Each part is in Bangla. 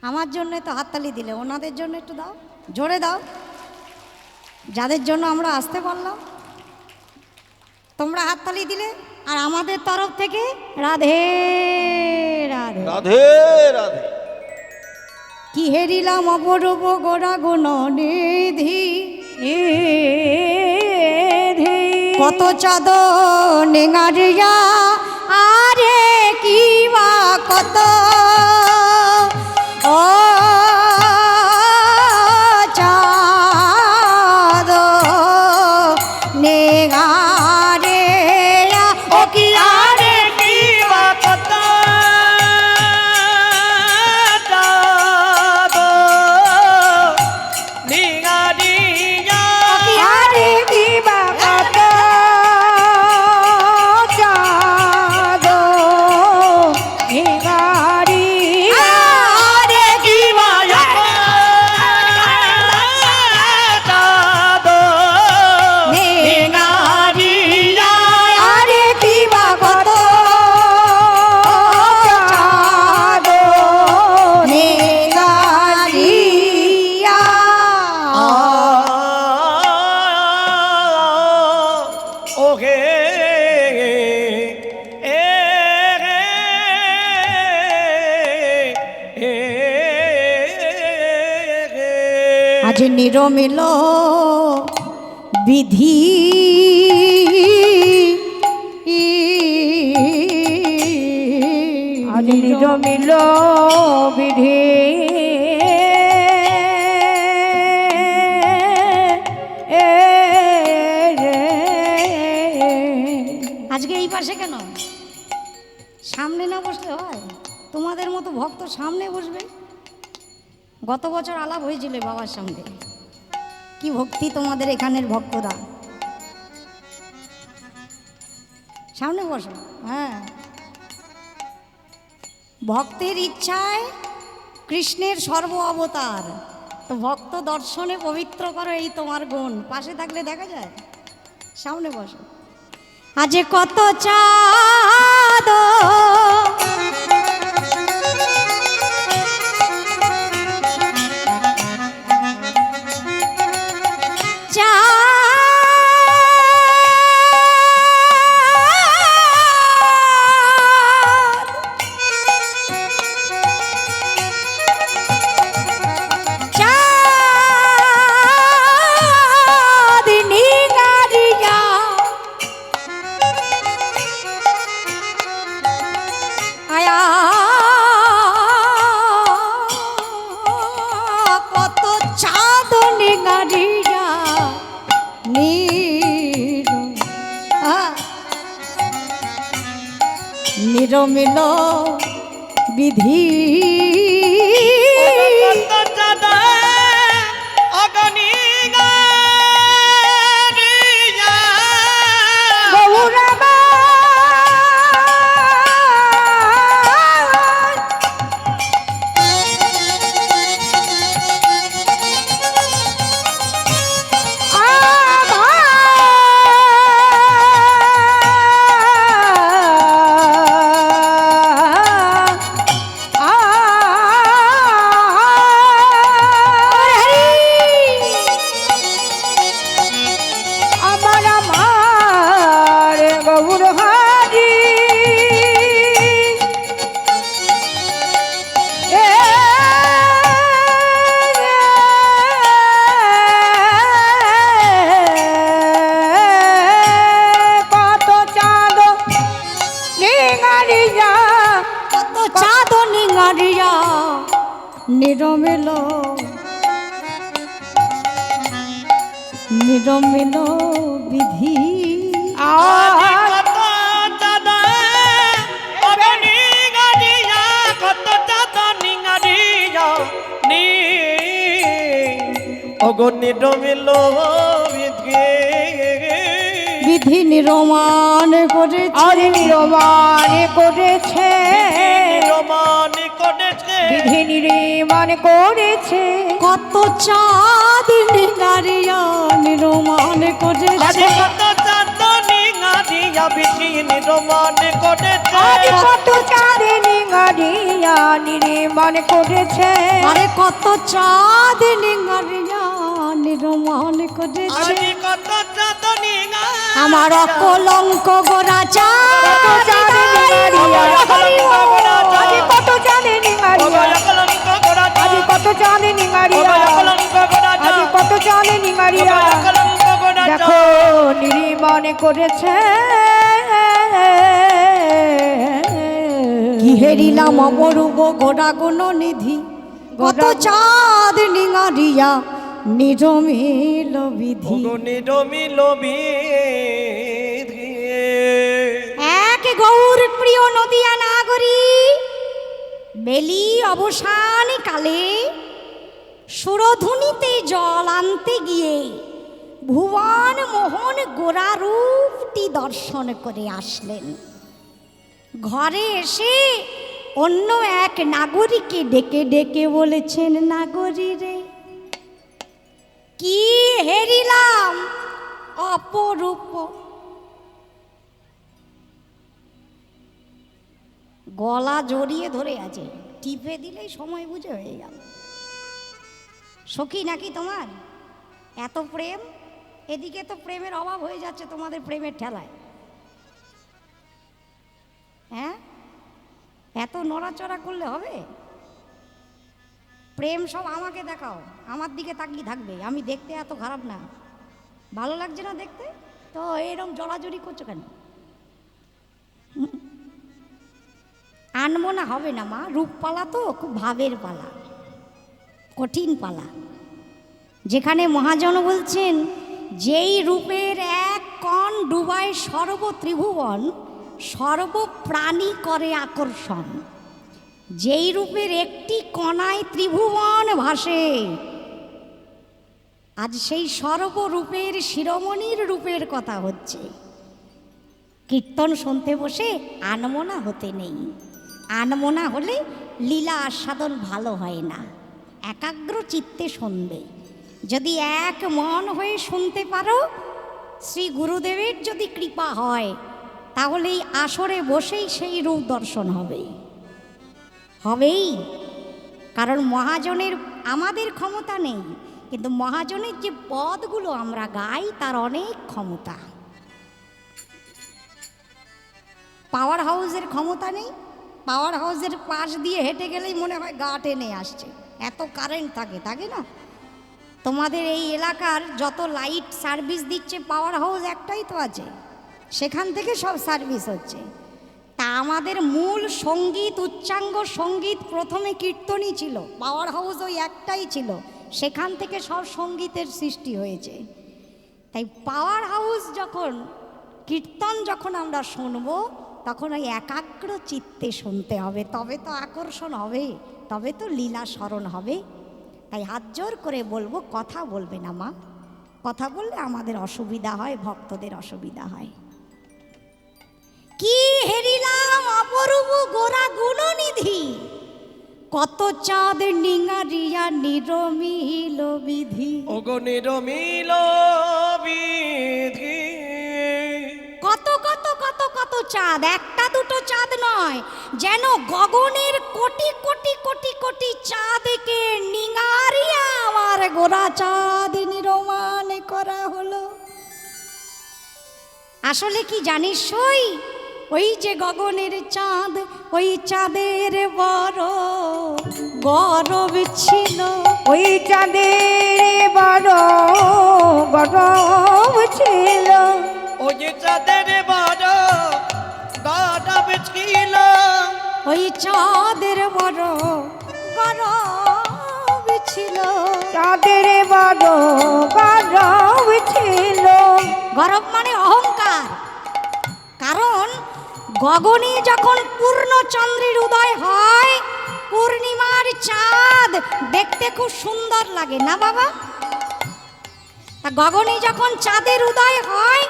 আমার জন্য তো হাততালি দিলে, ওনাদের জন্য একটু দাও, জোরে দাও, যাদের জন্য আমরা আসতে পারলাম। তোমরা হাততালি দিলে আর আমাদের তরফ থেকে রাধে রাধে রাধে রাধে। কি হেরিলাম অপরূপ গোড়া গুণ নিধি, কত চাঁদ নেঙারিয়া আরে কি বা কত ও চাঁদ নেঙারে ও কি আরে কি বা কত চাঁদ নিঙারিয়া আরে কি বা কত চাঁদ নেঙারিয়া আরে কি বা চাঁদ নিঙারিয়া আরে কি বা কত চাঁদ নেঙারিয়া ওহে এ আজ নিরমিল বিধি আজ নিরমিল বিধি আজকে এই পাশে কেন? সামনে না বসলে হয়? তোমাদের মতো ভক্ত সামনে বসবে। গত বছর আলাপ হয়েছিল বাবার সঙ্গে, কি ভক্তি তোমাদের এখানের ভক্তরা। সামনে বসো। হ্যাঁ, ভক্তের ইচ্ছায় কৃষ্ণের সর্ব অবতার, তো ভক্ত দর্শনে পবিত্র করো, এই তোমার গুণ। পাশে থাকলে দেখা যায়। সামনে বসো। আজ কত চাঁদ কত চাঁদ নিগারিয়া নিরমিল বিধি নিরমিল নিরমিল বিধি নিরমিল বিধি নিরমান করেছে, আজ নিরমান করেছে, নিরমান করেছে, বিধি নির্মাণ করেছে। কত চাঁদ নিগারিয়া নিরমান আজ করেছে, কত চাঁদ নিঙারিয়া বিধি নিরমান করেছে, আজ কত চাঁদ নিঙারিয়া নির্মাণ করেছে। আরে কত চাঁদ নিঙারিয়া নির্মাণ করেছে। আজি কত চাঁদনি গা আমার অকলঙ্ক গোরা কত চাঁদ নিঙারিয়া আজি কত চাঁদ নিঙারিয়া আজি কত চাঁদ নিঙারিয়া আজি কত চাঁদ নিঙারিয়া দেখো নির্মাণ করেছে। কি হেরিলাম অপরূপ গোড়া গুণ নিধি কত চাঁদ নিঙারিয়া নিরমিল বিধি। নিরমিল বিধি এক গৌর প্রিয় নদিয়া নাগরী বেলি অবসান কালে সুরধুনিতে জল আনতে গিয়ে ভুবন মোহন গোরা রূপটি দর্শন করে আসলেন। ঘরে এসে অন্য এক নাগরীকে ডেকে ডেকে বলেছেন, নাগরী রে কি হেরিলাম অপরূপ। গলা জড়িয়ে ধরে আছে, টিপে দিলেই সময় বুঝে হয়ে গেল। সখী নাকি তোমার এত প্রেম? এদিকে তো প্রেমের অভাব হয়ে যাচ্ছে তোমাদের প্রেমের ঠেলায়। হ্যাঁ, এত নড়াচড়া করলে হবে? প্রেম সব আমাকে দেখাও, আমার দিকে তাকিয়ে থাকবে। আমি দেখতে এত খারাপ না, ভালো লাগছে না দেখতে? তো এরকম জড়াজড়ি করছো কেন? আনবো না, হবে না মা। রূপপালা তো খুব ভাবের পালা, কঠিন পালা। যেখানে মহাজন বলছেন যেই রূপের এক কণ ডুবায় সর্ব ত্রিভুবন, সর্বপ্রাণী করে আকর্ষণ। যেই রূপের একটি কণায় ত্রিভুবন ভাসে, আজ সেই সর্বরূপের শিরোমণির রূপের কথা হচ্ছে। কীর্তন শুনতে বসে আনমনা হতে নেই। আনমনা হলে লীলা আস্বাদন ভালো হয় না। একাগ্র চিত্তে শুনবে। যদি এক মন হয়ে শুনতে পারো, শ্রী গুরুদেবের যদি কৃপা হয়, তাহলে এই আসরে বসেই সেই রূপ দর্শন হবে। হবেই, কারণ মহাজনের আমাদের ক্ষমতা নেই, কিন্তু মহাজনের যে পদগুলো আমরা গাই তার অনেক ক্ষমতা। পাওয়ার হাউসের ক্ষমতা নেই। পাওয়ার হাউসের পাশ দিয়ে হেঁটে গেলেই মনে হয় গা টেনে আসছে, এত কারেন্ট থাকে, থাকে না? তোমাদের এই এলাকার যত লাইট সার্ভিস দিচ্ছে পাওয়ার হাউস একটাই তো আছে, সেখান থেকে সব সার্ভিস হচ্ছে। তা আমাদের মূল সঙ্গীত, উচ্চাঙ্গ সঙ্গীত প্রথমে কীর্তনই ছিল, পাওয়ার হাউস ওই একটাই ছিল, সেখান থেকে সব সঙ্গীতের সৃষ্টি হয়েছে। তাই পাওয়ার হাউস যখন কীর্তন যখন আমরা শুনবো, তখন ওই একাগ্র চিত্তে শুনতে হবে, তবে তো আকর্ষণ হবে, তবে তো লীলা স্মরণ হবে। তাই হাত জোর করে বলবো, কথা বলবে না মা। কথা বললে আমাদের অসুবিধা হয়, ভক্তদের অসুবিধা হয়। কি হেরিলাম অপরূপ গোরা গুণনিধি কত চাঁদ নিঙারিয়া নিরমিল বিধি। ওগো নিরমিল বিধি কত কত কত কত চাঁদ, একটা দুটো চাঁদ নয়, যেন গগনের কোটি কোটি কোটি কোটি চাঁদকে নিঙারিয়া আমার গোরা চাঁদ নির্মাণ করা হলো। আসলে কি জানিস সই, ওই যে গগনের চাঁদ, ওই চাঁদের বড় গরব ছিল। ওই চাঁদের বড় গরব ছিল। ওই যে চাঁদের বড় গরব ছিল। ওই চাঁদের বড় গরব ছিল। চাঁদের বড় গরব ছিল। গরব মানে অহংকার। কারণ গগনে যখন পূর্ণ চন্দ্রের উদয় হয়, পূর্ণিমার চাঁদ দেখতে খুব সুন্দর লাগে না বাবা? তা গগনে যখন চাঁদের উদয় হয়,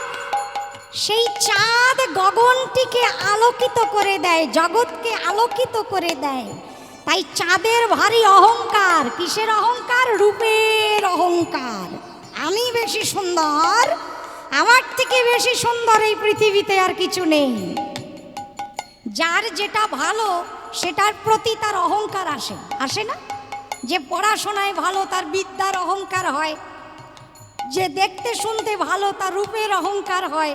সেই চাঁদ গগনটিকে আলোকিত করে দেয়, জগৎকে আলোকিত করে দেয়। তাই চাঁদের ভারী অহংকার। কিসের অহংকার? রূপের অহংকার। আমি বেশি সুন্দর, আমার থেকে বেশি সুন্দর এই পৃথিবীতে আর কিছু নেই। যার যেটা ভালো সেটার প্রতি তার অহংকার আসে, আসে না? যে পড়াশোনায় ভালো তার বিদ্যার অহংকার হয়, যে দেখতে শুনতে ভালো তার রূপের অহংকার হয়,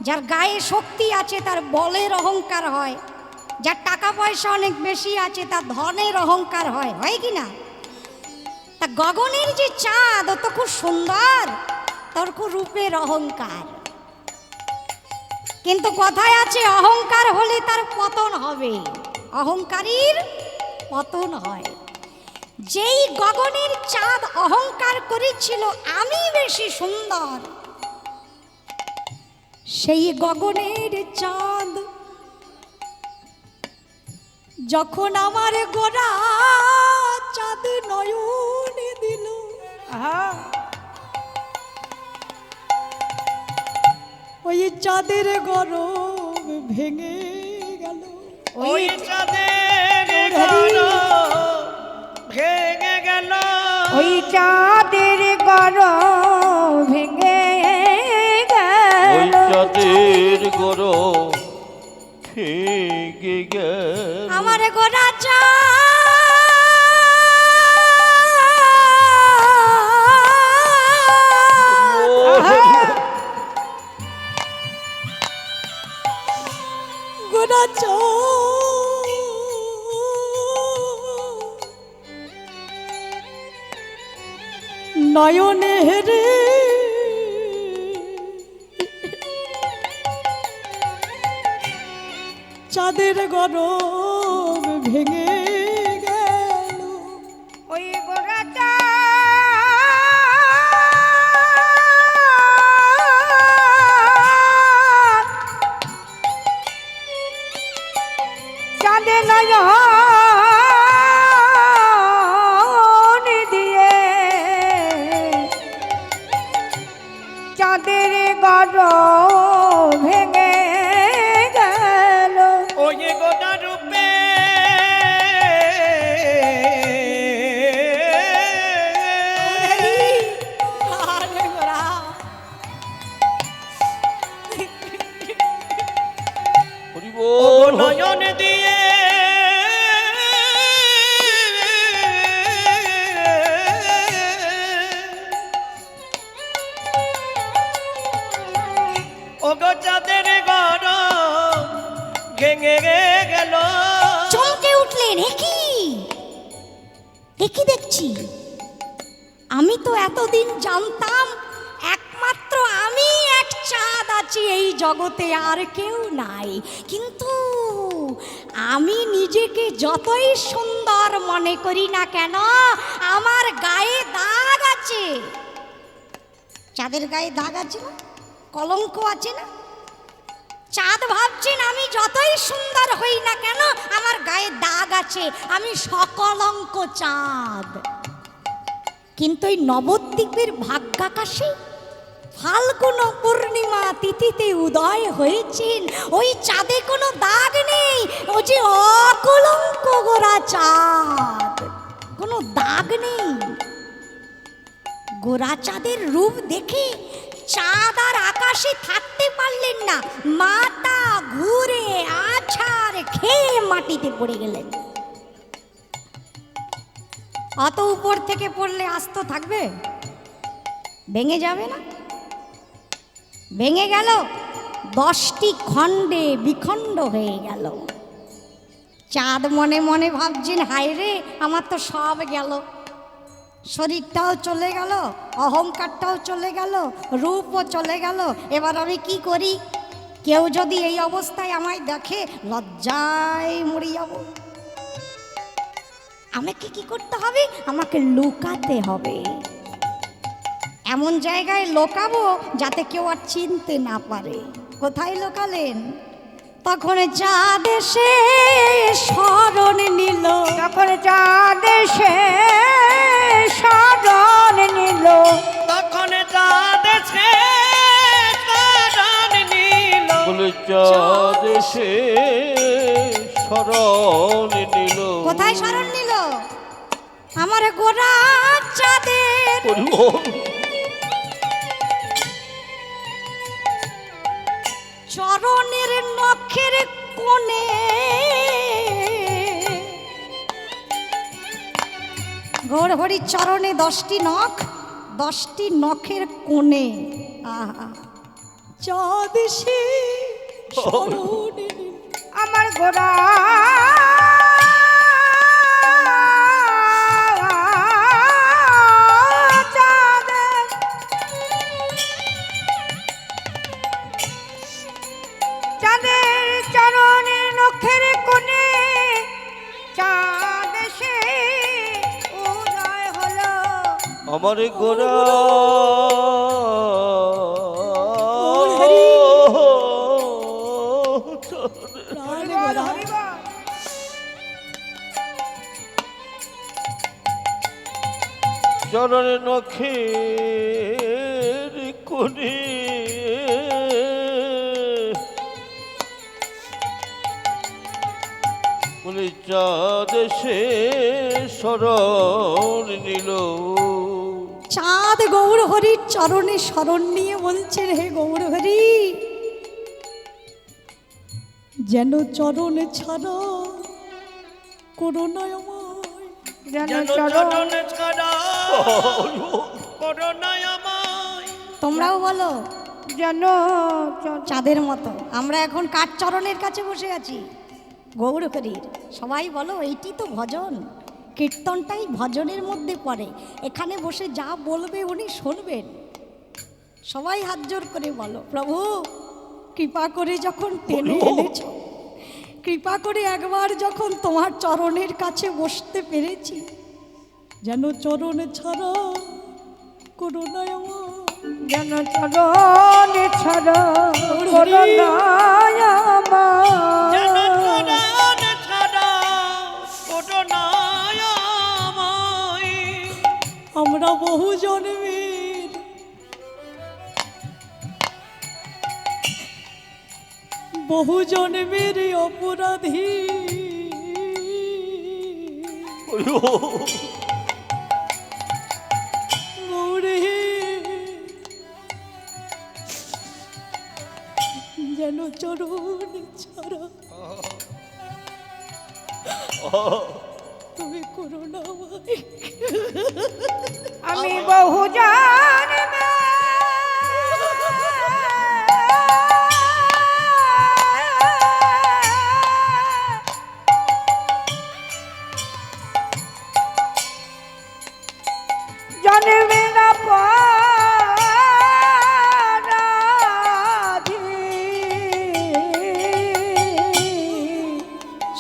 যার গায়ে শক্তি আছে তার বলের অহংকার হয়, যার টাকা পয়সা অনেক বেশি আছে তার ধনের অহংকার হয়, হয় কি না? তা গগনের যে চাঁদ ও তো খুব সুন্দর, তোর খুব রূপের অহংকার। কিন্তু কথায় আছে অহংকার হলে তার পতন হবে, অহংকারীর পতন হয়। যেই গগনের চাঁদ অহংকার করেছিল আমি বেশি সুন্দর, সেই গগনের চাঁদ যখন আমার গোরা চাঁদ নয়নে দিল, ওই চাঁদের গরম ভেঙে গেল, ওই চাঁদের গরম ভেঙে গেল, ওই চাঁদের গরম ভেঙে ওই গেল, চাঁদের গরম ভেঙে গেল। আমার গোরা গোরা নয়নে হেরে চাঁদের গরম ভেঙে গেল, ওই গোরাটা চাঁদে নয়ন দিয়ে চাঁদের গরম ভেঙে গেল, ওই গোটা রূপে আরে গোরা হরি ও বল। নয়ন দিয়ে ও গো চাঁদের গরম ভেঙে গেল। চমকে উঠলেন, একই একই দেখছি, আমি তো এতদিন জানতাম একমাত্র আমি এক চাঁদ আছি এই জগতে, আর কেউ নাই। কিন্তু আমি নিজেকে যতই সুন্দর মনে করি না কেন, আমার গায়ে দাগ আছে। চাঁদের গায়ে দাগ আছে না, কলঙ্ক আছে না? চাঁদ ভাবছেন আমি যতই সুন্দর হই না কেন আমার গায়ে দাগ আছে, আমি সকলঙ্ক চাঁদ। কিন্তু এই নবদ্বীপের ভাগ্যাকাশে ফাল্গুন পূর্ণিমা তিথিতে উদয় হয়েছেন, ওই চাঁদে কোনো দাগ নেই, ও যে অকলঙ্ক গোরা চাঁদ, কোনো দাগ নেই। গোরা চাঁদের রূপ দেখে চাঁদ আর আকাশে থাকতে পারলেন না, মাথা ঘুরে আছাড় খেয়ে মাটিতে পড়ে গেলেন। অত উপর থেকে পড়লে আস্ত থাকবে? ভেঙে যাবে না? ভেঙে গেল, 10টি খণ্ডে বিখণ্ড হয়ে গেল। চাঁদ মনে মনে ভাবছেন, হায় রে আমার তো সব গেল, শরীরটাও চলে গেল, অহংকারটাও চলে গেল, রূপও চলে গেল, এবার আমি কি করি? কেউ যদি এই অবস্থায় আমায় দেখে লজ্জায় মরে যাব। আমাকে কি করতে হবে? আমাকে লুকাতে হবে, এমন জায়গায় লোকাবো যাতে কেউ আর চিনতে না পারে। কোথায় লোকালেন? তখন চাঁদ এসে শরণ নিল, তখন চাঁদ এসে শরণ নিল, তখন চাঁদ এসে শরণ নিল, বলে চাঁদ এসে শরণ নিল। কোথায় শরণ নিল? আমার গোরা চাঁদের হরি বল। চরণের নখের কোণে গৌর হরির চরণে 10টি নখ, 10টি নখের কোণে আহা চাঁদ সে স্মরণে আমার গোরা চাঁদের চাঁদের চরণের নখের কোণে চাঁদ সে উদয় হলো আমার গোরা হরিবল, হরিবল। চরণে নখের কোণে বলে চাঁদ সে শরণ নিল। চাঁদ গৌর হরির চরণে শরণ নিয়ে বলছেন, হে গৌর হরি, যেন চরণে ছাড়া করোনায় আমায়, যেন যেন চরণ চরণ ছাড়া করোনায় আমায়। তোমরাও বলো যেন চরণ চাঁদের মতো। আমরা এখন কাঠ চরণের কাছে বসে আছি গৌর হরির। সবাই বলো এইটি তো ভজন, কীর্তনটাই ভজনের মধ্যে পড়ে। এখানে বসে যা বলবে উনি শুনবেন। সবাই হাত জোর করে বলো, প্রভু কৃপা করে যখন টেনে এনেছ, কৃপা করে একবার যখন তোমার চরণের কাছে বসতে পেরেছি, যেন চরণে ছাড়া করোনায় আমার, যেন চরণ ছাড়া করোনায় আমার। যেন চরণ ছাড়া করোনায় আমায়। আমরা বহু জন্মের বহু জন্মের অপরাধী, গৌরে যেন চরণ ছাড়া তুমি করোনা আমায়। আমি বহু জন্মে জন্মে না পরাধী।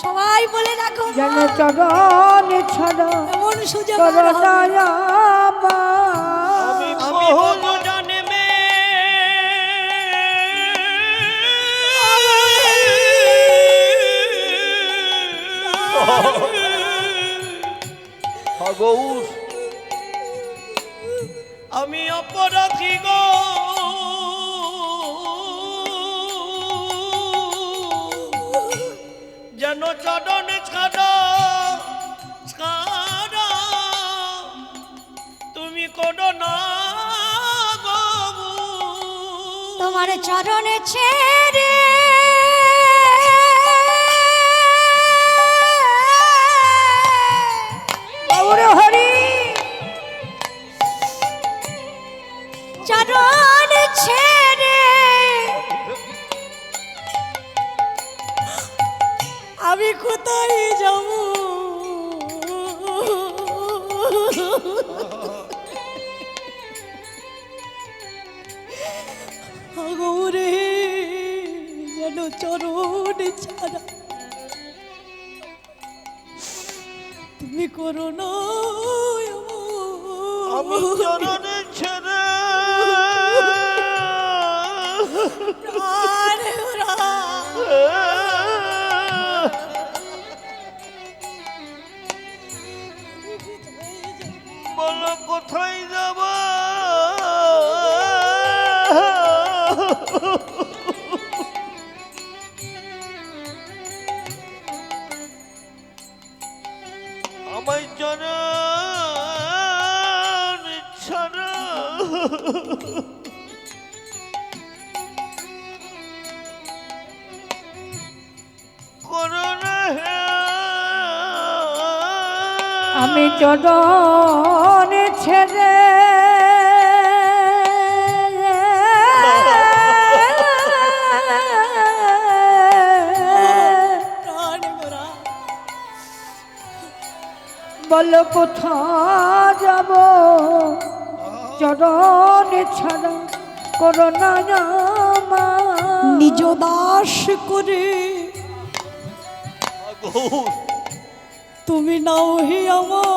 সবাই বলে রাখো যেন চরণ ছাড়া এমন সুযোগ আর হবে না। করোনায় আমার। আমি বহু জন্মে গৌর আমি অপরাধী গো, যেন চরণ ছাড়া ছাড়া তুমি করো না গো। তোমার চরণে ছেড়ে গৌর হরি চরণ ছেড়ে আমি কোথায় যাব, গৌরে যেন চরণ ছাড়া তুমি করো না আমি চরণে ছেড়ে আরে ওরা বলো কোথায় যাব। আমায় চরণ ছাড়া করোনা আমি চরণ ছেড়ে বলো কোথা যাব চরণ ছাড়া করোনা নিজ দাস করে গৌর তুমি নাও হে আমার,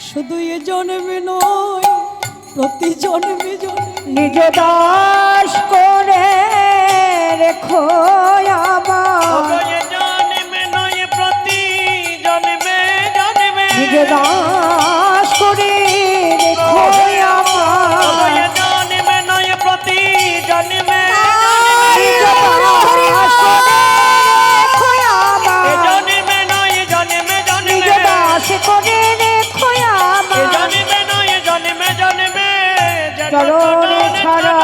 শুধু এ জন্মে নয় প্রতি জন্মে জন্মে নিজ দাস করে রেখো আমার, এ জন্মে নয় প্রতি জন্মে জন্মে নিজ দাস করে রেখো আমার, এ জন্মে নয় প্রতি জন্মে নিজ দাস করে রেখো আমার, এ জন্মে নয় জন্মে নিজ জন্মে দাস করে রেখো এ আমার, জন্মে নয় জন্মে জন্মে চরণ ছাড়া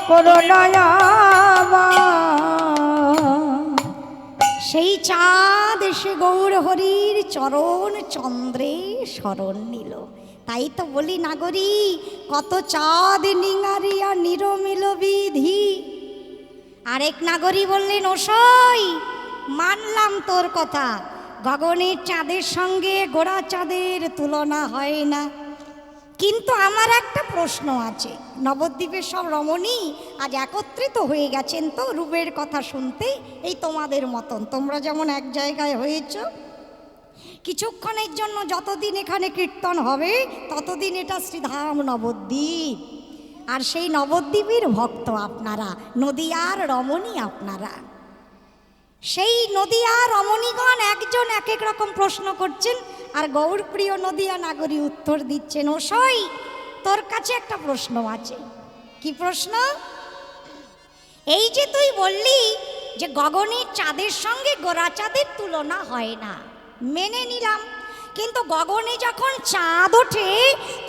করোনা আমার। সেই চাঁদ এসে গৌর হরির চরণ চন্দ্রে শরণ নিল। তাই তো বলি নাগরী, কত চাঁদ নিঙারিয়া নিরমিল বিধি। আরেক নাগরী বললেন, ওসই মানলাম তোর কথা, গগনের চাঁদের সঙ্গে গোড়া চাঁদের তুলনা হয় না, কিন্তু আমার একটা প্রশ্ন আছে। নবদ্বীপের সব রমণী আজ একত্রিত হয়ে গেছেন তো রূপের কথা শুনতে, এই তোমাদের মতন, তোমরা যেমন এক জায়গায় হয়েছ। কিছুক্ষণের জন্য যতদিন এখানে কীর্তন হবে ততদিন এটা শ্রীধাম নবদ্বীপ, আর সেই নবদ্বীপের ভক্ত আপনারা, নদীয়ার রমণী আপনারা। সেই নদীয়ার রমণীগণ একজন এক এক রকম প্রশ্ন করছেন, আর গৌরপ্রিয় নদীয়া নাগরী উত্তর দিচ্ছেন। ওসই তোর কাছে একটা প্রশ্ন আছে। কি প্রশ্ন? এই যে তুই বললি যে গগনের চাঁদের সঙ্গে গোরা চাঁদের তুলনা হয় না, মেনে নিলাম, কিন্তু গগনে যখন চাঁদ ওঠে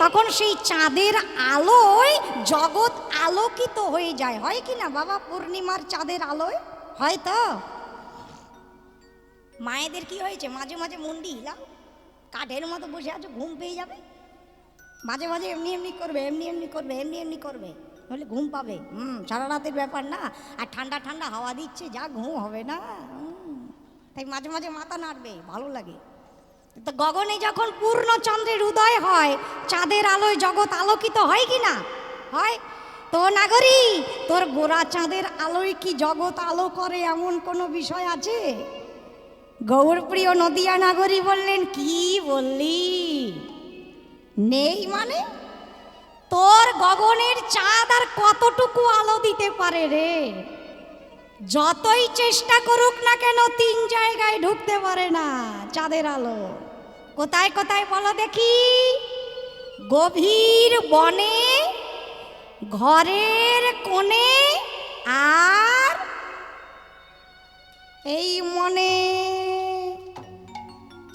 তখন সেই চাঁদের আলোয় জগৎ আলোকিত হয়ে যায়, হয় কি না বাবা? পূর্ণিমার চাঁদের আলোয় হয় তো? মায়েদের কি হয়েছে, মাঝে মাঝে মুন্ডি হিলাও, কাঠের মতো বসে আছো, ঘুম পেয়ে যাবে, মাঝে মাঝে এমনি এমনি করবে, এমনি এমনি করবে, এমনি এমনি করবে, হলে ঘুম পাবে। সারা রাতের ব্যাপার না, আর ঠান্ডা ঠান্ডা হাওয়া দিচ্ছে, যা ঘুম হবে না। তাই মাঝে মাঝে মাথা নাড়বে, ভালো লাগে। তো গগনে যখন পূর্ণ চন্দ্রের উদয় হয়, চাঁদের আলোয় জগৎ আলোকিত হয় কি না হয়? তো নাগরী, তোর গোরা চাঁদের আলোয় কি জগৎ আলো করে এমন কোনো বিষয় আছে? গৌরপ্রিয় নদিয়া নাগরী বললেন, কি বললি? নেই মানে? তোর গগনের চাঁদ আর কতটুকু আলো দিতে পারে রে? যতই চেষ্টা করুক না কেন, তিন জায়গায় ঢুকতে পারে না চাঁদের আলো। কোথায় কোথায় বলো দেখি? গভীর বনে, ঘরের কোণে, আর এই মনে।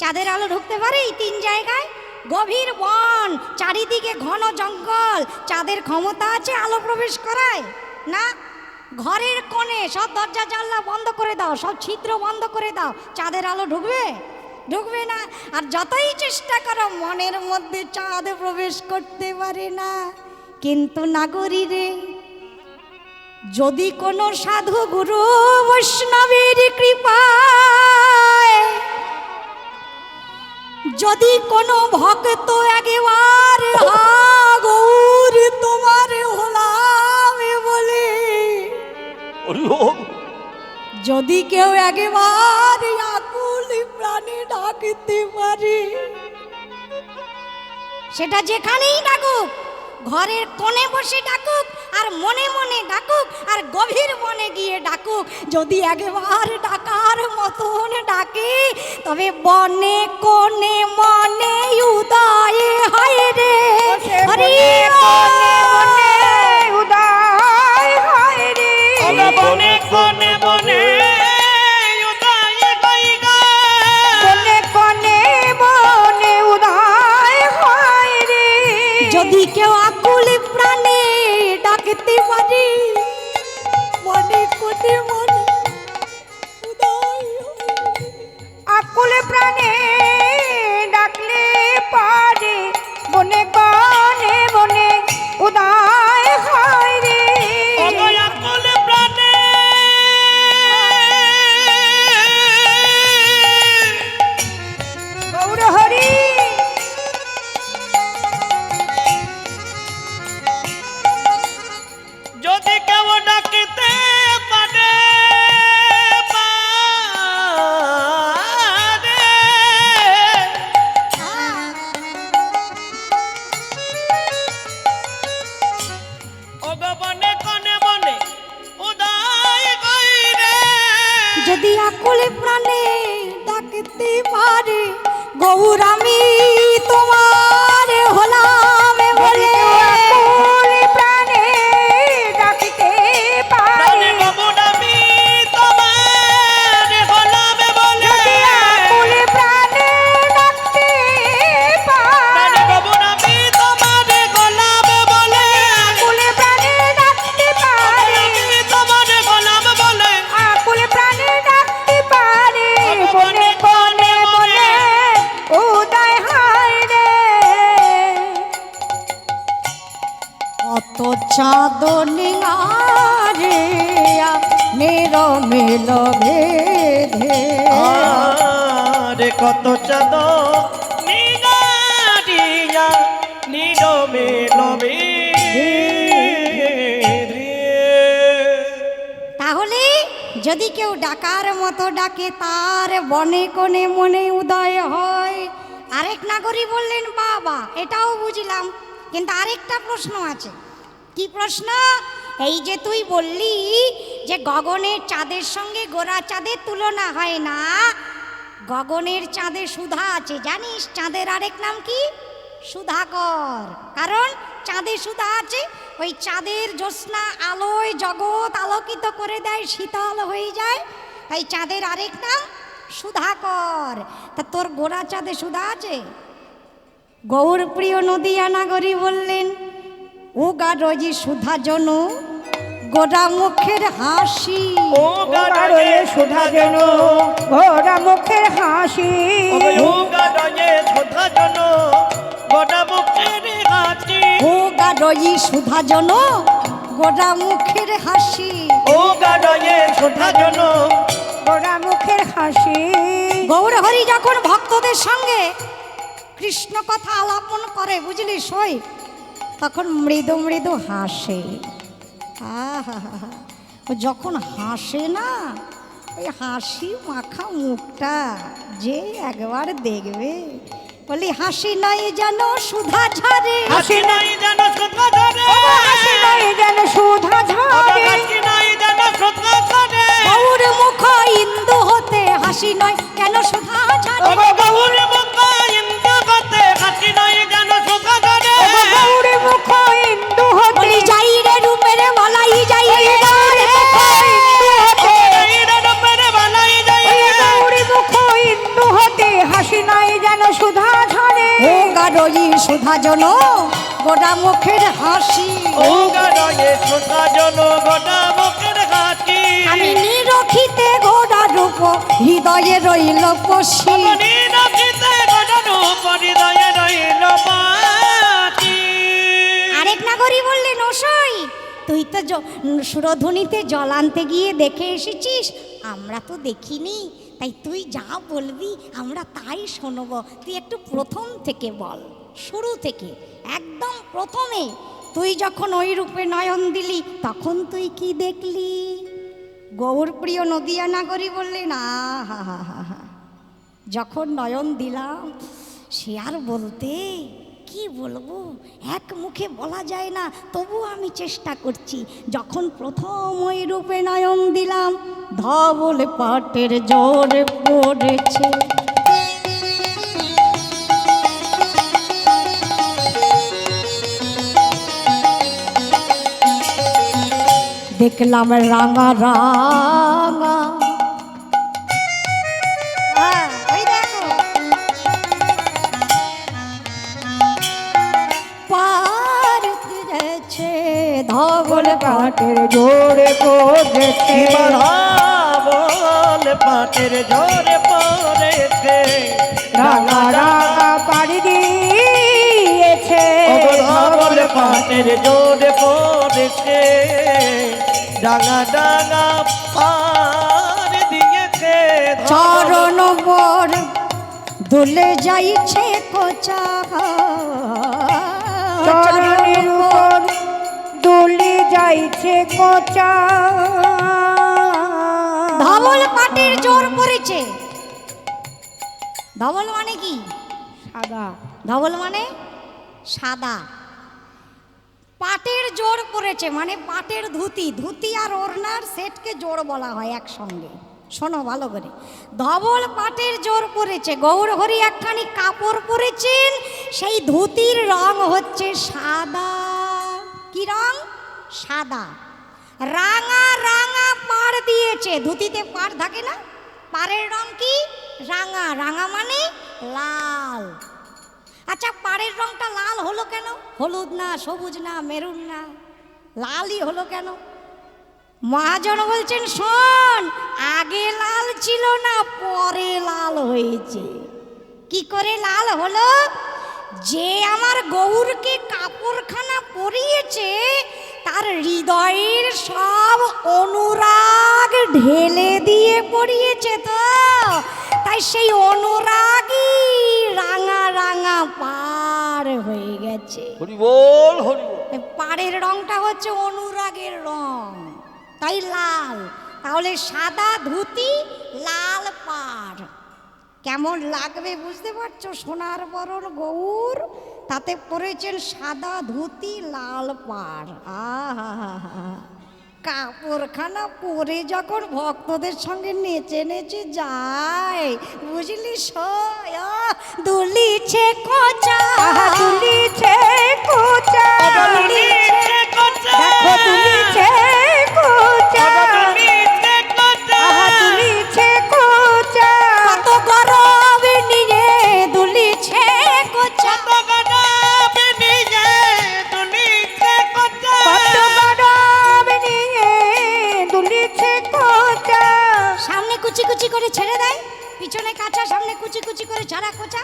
চাঁদের আলো ঢুকতে পারে এই তিন জায়গায়? গভীর বন, চারিদিকে ঘন জঙ্গল, চাঁদের ক্ষমতা আছে আলো প্রবেশ করায় না? ঘরের কোণে সব দরজা জানলা বন্ধ করে দাও, সব ছিদ্র বন্ধ করে দাও, চাঁদের আলো ঢুকবে? ঢুকবে না। আর যতই চেষ্টা করো, মনের মধ্যে চাঁদ প্রবেশ করতে পারে না। কিন্তু নাগরী রে, যদি কোনো সাধু গুরু বৈষ্ণবের কৃপায়, যদি কোনো ভক্ত একবার গৌর তোমার হলাম বলে, যদি কেউ একবার আকুল প্রাণে ডাকতে পারে, সেটা যেখানেই ডাকুক, ঘরের কোণে বসে ডাকুক, আর মনে মনে ডাকুক, আর গভীর বনে গিয়ে ডাকুক, যদি একবার ডাকার মতন ডাকে, তবে বনে কোণে মনে উদয় হয় রে। হরি উদয় হয় রে, বনে কোনে বনে উদয় হই গো। বনে কোণে বনে উদয় হয় রে। যদি কেউ আকুল প্রাণে ডাকতে পারে, মনে কোণে মনে উদয় হয় রে। আকুল প্রাণ গৌর আমি তোমার হলাম বলে আকুল প্রাণে ডাকিতে পারে গৌর আমি তোমার হলাম বলে যদি আকুল প্রাণে ডাকতে পারে গৌর আমি তোমার গোলাম বলে আকুল প্রাণে ডাকতে পারে আমি তোমার গোলাম বলে আকুল প্রাণে ডাকতে পারে বনে বনে বনে উদয় হয় রে কত চাঁদনি রে মেল মেল ভেদে আরে কত চাঁদ নীলা নীল মেলবে তাহলে যদি কেউ ডাকার মতো ডাকে তার বনে কোণে মনে উদয় হয়। আরেক নাগরিক বললেন বাবা এটাও বুঝলাম, কিন্তু আরেকটা প্রশ্ন আছে। কি প্রশ্ন? এই যে তুই বললি যে গগনের চাঁদের সঙ্গে গোরা চাঁদের তুলনা হয় না, গগনের চাঁদে সুধা আছে, জানিস চাঁদের আরেক নাম কি? সুধাকর। কারণ চাঁদে সুধা আছে, ওই চাঁদের জ্যোৎস্না আলোয় জগৎ আলোকিত করে দেয়, শীতল হয়ে যায়, তাই চাঁদের আরেক নাম সুধাকর। তা তোর গোরা চাঁদে সুধা আছে? গৌরপ্রিয় নদিয়া নাগরী বললেন ও গারজি সুধা জন গোরা মুখের হাসি। ও গাড়ে সুধা যেন ঘোড়া মুখের হাসি ও গাড়ে সুধা জন গোটা মুখের হাসি। ও গারজি সুধা জন গোরা মুখের হাসি। ও গাড়ে সুধা জন ঘোড়া মুখের হাসি গৌর হরি যখন ভক্তদের সঙ্গে কৃষ্ণ কথা আলাপন করে বুঝলি সই, তখন মৃদু মৃদু হাসে। আহা, ও যখন হাসে না, ওই হাসি মাখা মুখটা যে একবার দেখবে, বলি হাসি নাই যেন সুধা ঝরে। হাসি নাই যেন সুধা ঝরে। হাসি নাই যেন সুধা ঝরে হাসি নাই যেন সুধা ঝরে। গৌর মুখ ইন্দু হতে হাসি নয় কেন সুধা ঝরে। গৌর মুখ ইন্দু হতে হাসি নাই যেন সুধা ঝরে। গৌর মুখ ইন্দু হতে বলি যাই রে রূপের বলাই যাই রে গৌর মুখ ইন্দু হতে হাসি নাই যেন সুধা ঝরে ও গারজি সুধা জন গোটা মুখের হাসি। ও গাড়ে সুধা জন গোটা মুখের হাসি। আমি নিরখিতে গোটা রূপ হৃদয়ে রইল পশি। আরেক নাগরী বললেন ওসই তুই তো সুরধ্বনিতে জল আনতে গিয়ে দেখে এসেছিস, আমরা তো দেখিনি, তাই তুই যা বলবি আমরা তাই শুনব। তুই একটু প্রথম থেকে বল, শুরু থেকে একদম প্রথমে। তুই যখন ওই রূপে নয়ন দিলি তখন তুই কি দেখলি? গৌরপ্রিয় নদিয়া নাগরী বললেন আহা হা হা হা, যখন নয়ন দিলাম সে আর বলতে কি বলবো, এক মুখে বলা যায় না, তবু আমি চেষ্টা করছি। যখন প্রথম ওই রূপে নয়ন দিলাম ধবল পাটের জোরে পড়েছে। দেখলাম রাঙা রাঙা, ওই দেখো পার দিয়েছে ধবল পাটের জোরে পড়েছে বল পাটের জোরে পড়েছে। রাঙা রাঙা পাড়ি দিয়েছে ধবল পাটের জোরে পড়েছে। ডাঙা ডাঙা পার দিয়েছে। চরণ বর দুলে যাইছে কোচা, চরণের উপর দুলি যাইছে কোচা ধবল পাটের জোর পড়েছে। ধবল মানে কি? সাদা ধবল মানে সাদা। পাটের জোর পড়েছে মানে পাটের ধুতি, ধুতি আর ওড়নার সেটকে জোর বলা হয় একসঙ্গে। শোনো ভালো করে, ধবল পাটের জোর পড়েছে, গৌর হরি একখানি কাপড় পরেছেন, সেই ধুতির রং হচ্ছে সাদা। কি রং? সাদা। রাঙা রাঙা পাড় দিয়েছে, ধুতিতে পাড় থাকে না, পাড়ের রং কি? রাঙা। রাঙা মানে লাল। আচ্ছা, পাড়ের রংটা লাল হলো কেন? হলুদ না, সবুজ না, মেরুন না, লালই হলো কেন? মহাজন বলছেন, শোন, আগে লাল ছিল না, পরে লাল হয়েছে। কি করে লাল হলো? যে আমার গৌরকে কাপড়খানা পরিয়েছে, তার হৃদয়ের সব অনুরাগ ঢেলে দিয়ে পরিয়েছে, তো তাই সেই অনুরাগই রাঙা রাঙা পাড় হয়ে গেছে। হরি বল, হরি বল। পাড়ের রংটা হচ্ছে অনুরাগের রং, তাই লাল। তাহলে সাদা ধুতি, লাল পাড়, কেমন লাগবে বুঝতে পারছো? সোনার বরণ গৌর, তাতে পরেছেন সাদা ধুতি, লাল পাড়। আহা, কাপড়খানা পরে যখন ভক্তদের সঙ্গে নেচে নেচে যায়, বুঝলি? দুলিছে কোচা, দুলিছে কোচা, দুলিছে কোচা, দেখো দুলিছে কোচা, দুলিছে কোচা, দুলিছে কোচা, কত গরব নিয়ে দুলিছে কোচা, কত গরব নিয়ে দুলিছে কোচা, কত গরব নিয়ে দুলিছে কোচা। সামনে কুচি কুচি করে ছেড়ে দেয়, পিছনে কাঁচা, সামনে কুচি কুচি করে ছাড়া কোচা।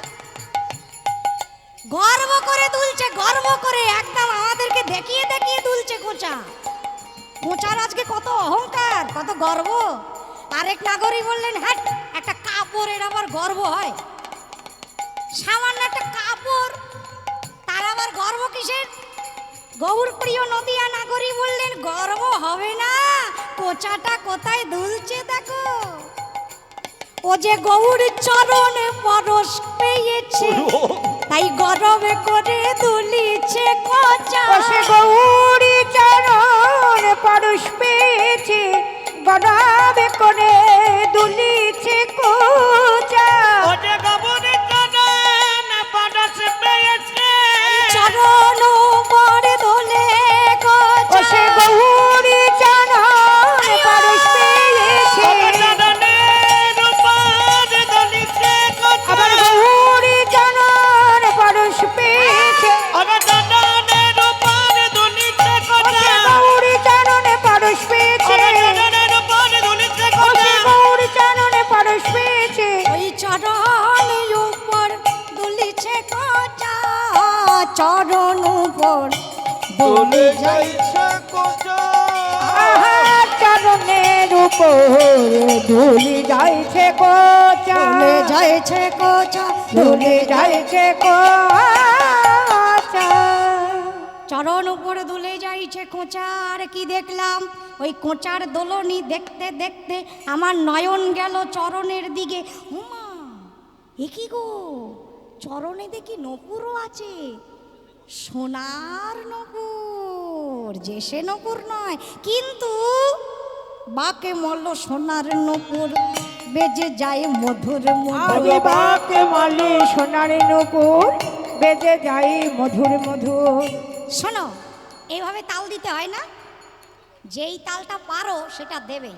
গর্ব করে দুলছে, গর্ব করে, একদম আমাদেরকে দেখিয়ে দেখিয়ে দুলছে কোচা। কোচার আজকে কত অহংকার, কত গর্ব। আরেক নাগরিক বললেন, হ্যাঁ, একটা কাপড়ের আবার গর্ব হয়? সামান্য একটা কাপড়, তার আবার গর্ব কিসের? গৌরপ্রিয় নদিয়া নাগরিক বললেন, গর্ব হবে না, কোচাটা কোথায় দুলছে দেখো। ও যে গৌর চরণে পরশ পেয়েছে, তাই গর্বে করে দুলিছে কোচা। ও সে গৌরী চরণ পরশ পেয়েছে, গরবে করে দুলিছে কোচা। ও যে গৌর চরণ পরশ পেয়েছে, চরণ পরে দোলে ও কোচা। সে গৌরী চরণ পরশ পেয়েছে, চরণের উপর দুলিছে কোচা, আবার গৌরী চরণ পরশ পেয়েছে, চরণের উপর দুলিছে ও কোচা, সে গৌরী চরণে পরশ পেয়েছে, চরণের উপর দুলিছে ও সে কোচা, গৌরী চরণে পরশ পেয়েছে, ওই চরণ উপর দুলিছে কোচা, চরণ উপর চলে দুলে যায়। যাইছে কোচা। আহা, চরণের উপর ধুলি যাইছে কোচা, দুলে যাইছে কোচা, ধুলি যাইছে কোচা। চরণ উপরে দুলে যাইছে কোচা। আর কি দেখলাম? ওই কোচার দোলনি দেখতে দেখতে আমার নয়ন গেল চরণের দিকে। উমা, এ কি গো, চরণে দেখি নপুরও আছে, সোনার নপুর, যে সে নপুর নয়, কিন্তু বাকে মল্ল সোনার নপুর, বেজে যায় মধুর মধুর। আগে বাকে মালে সোনার নূপুর, বেজে যাই মধুর মধুর। শোনো, এইভাবে তাল দিতে হয় না, যেই তালটা পারো সেটা দেবে।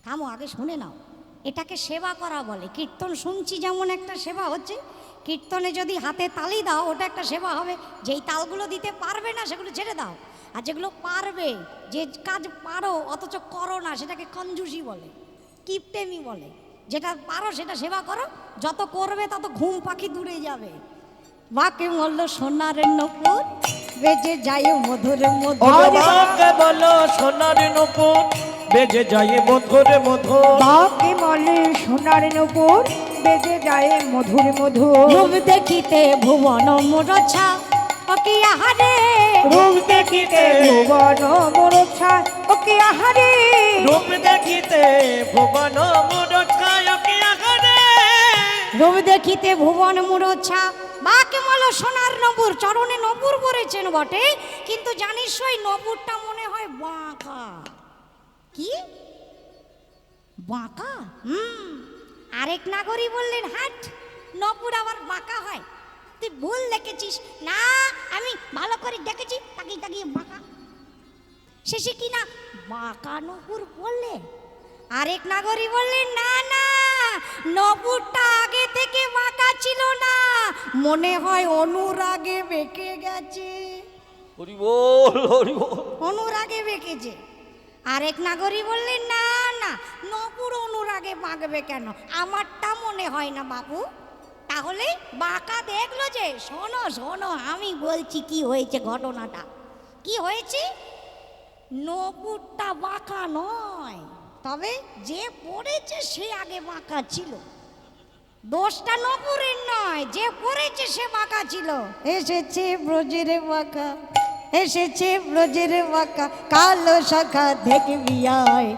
থামো, আগে শুনে নাও। এটাকে সেবা করা বলে। কীর্তন শুনছি যেমন একটা সেবা হচ্ছে, কীর্তনে যদি হাতে তালি দাও ওটা একটা সেবা হবে। যেই তালগুলো দিতে পারবে না সেগুলো ছেড়ে দাও, আর যেগুলো পারবে, যে কাজ পারো অথচ করো না, সেটাকে কঞ্জুসি বলে, কিপটেমি বলে। যেটা পারো সেটা সেবা করো, যত করবে তত ঘুম পাখি দূরে যাবে। বাকে বলল সোনার নপুর, বেজে যায় মধুর মধুর। বাকে বলো সোনার নূপুর, বেজে যায় মধুর মধুর। বাকে মালে সোনার নূপুর, বেজে যায় মধুর মধুর। রূপ দেখিতে ভুবন মোরছা, ও কি আহারে, রূপ দেখিতে ভুবন মোরছা, ও কি আহারে, রূপ দেখিতে ভুবন মুরছায় কি আঘারে। রূপ দেখিতে ভুবন মোরছা। বাকে বলল সোনার নপুর, চরণে নপুর পরেছেন বটে, কিন্তু জানিস ওই নপুরটা মনে হয় বাঁকা। কি বাঁকা? আরেক নাগরী বললেন, হাট, নপুর আবার বাঁকা হয়? তুই ভুল দেখেছিস। না, আমি ভালো করে দেখেছি, তাকিয়ে তাকিয়ে বাঁকা। শেষে কি না বাঁকা নপুর বললে। আরেক নাগরী বললেন, না না, নপুরটা আগে থেকে বাঁকা ছিল না, মনে হয় অনুরাগে বেঁকে গেছে। হরি বল হরি বল। অনুরাগে বেঁকেছে। আরেক নাগরী বললেন, না না, নপুর অনুরাগে বাঁকবে কেন, আমারটা মনে হয় না বাবু। তাহলে বাঁকা দেখলো যে? শোনো শোনো, আমি বলছি কি হয়েছে ঘটনাটা। কি হয়েছে? নপুরটা বাঁকা নয়, তবে যে পড়েছে সে আগে বাঁকা ছিল। দোষটা নপুরের নয়, যে পড়েছে সে বাঁকা ছিল। এসেছে ব্রজের বাঁকা, এসেছে ব্রজের বাঁকা, কালো শাখা দেখবি আয়,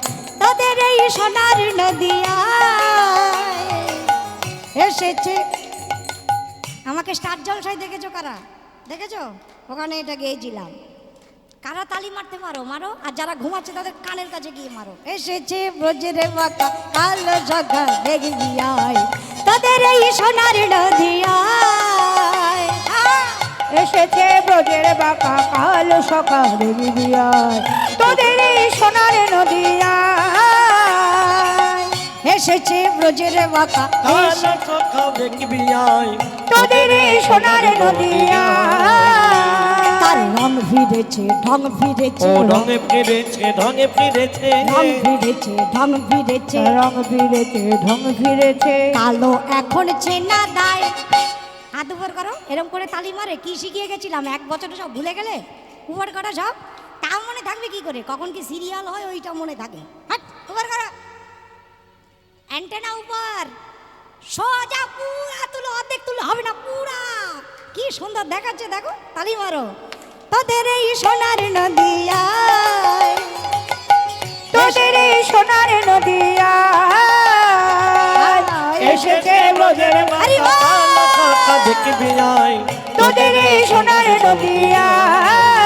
তাদের এই সোনার নদিয়ায় এসেছে। আমাকে স্টার জলসায় দেখেছো কারা? দেখেছো? ওখানে এটা গেয়েছিলাম। কারা তালি মারতে পারো মারো, আর যারা ঘুমাচ্ছে তাদের কানের কাছে গিয়ে মারো। এসেছে ব্রজের বাঁকা, কালো শাখা দেখবি আয়, তাদের এই সোনার নদিয়ায়। এসেছে ব্রজের বাঁকা, কালো শাখা দেখবি আয়, তোদের এই সোনার নদিয়ায়। এসেছে ব্রজের বাঁকা, কালো শাখা দেখবি আয়, তোদের এই সোনার নদিয়ায়। তার রং ফিরেছে, ঢং ফিরেছে, ও ঢঙে ফিরেছে, ঢঙে ফিরেছে, রং ফিরেছে, ঢং ফিরেছে, রং ফিরেছে, ঢং ফিরেছে। কালো এখন চেনা দায়। হাত উপর করো, এরকম করে তালি মারে। কি শিখিয়ে গেছিলাম? 1 বছরে সব ভুলে গেলে? উপর করা সব তাও মনে থাকবে কি করে? কখন কি সিরিয়াল হয় ওইটা মনে থাকে। হাট উপর করো, অ্যান্টেনা উপর, সোজা পুরা তুলো, অর্ধেক তুলো হবে না, পুরা। কি সুন্দর দেখাচ্ছে, দেখো, তালি মারো। তোদের এই সোনার নদিয়ায়, তোদের এই সোনার নদিয়ায়। এসেছে ব্রজের আরে বাঁকা, বাহ! কালো শাখা দেখবি আয়, তোদের এই সোনার নদিয়ায়,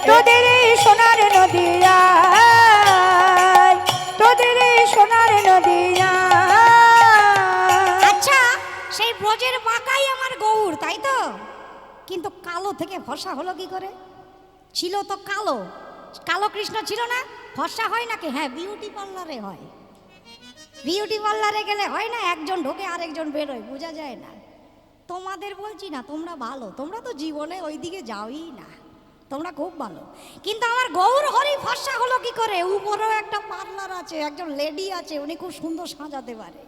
তোদের এই সোনার নদিয়ায়, তোদের এই সোনার নদিয়ায়। আচ্ছা, সেই ব্রজের বাঁকাই আমার গৌর, তাই তো? কিন্তু কালো থেকে ফর্সা হলো কি করে? ছিল তো কালো, কালো কৃষ্ণ ছিল না? ফর্সা হয় নাকি? হ্যাঁ, বিউটি পার্লারে হয়। বিউটি পার্লারে গেলে হয় না, একজন ঢোকে আরেকজন বেরোয়, বোঝা যায় না। তোমাদের বলছি না, তোমরা ভালো, তোমরা তো জীবনে ওই দিকে যাওই না, তোমরা খুব ভালো। কিন্তু আমার গৌর হরি ফর্সা হলো কি করে? উপরেও একটা পার্লার আছে, একজন লেডি আছে, উনি খুব সুন্দর সাজাতে পারে,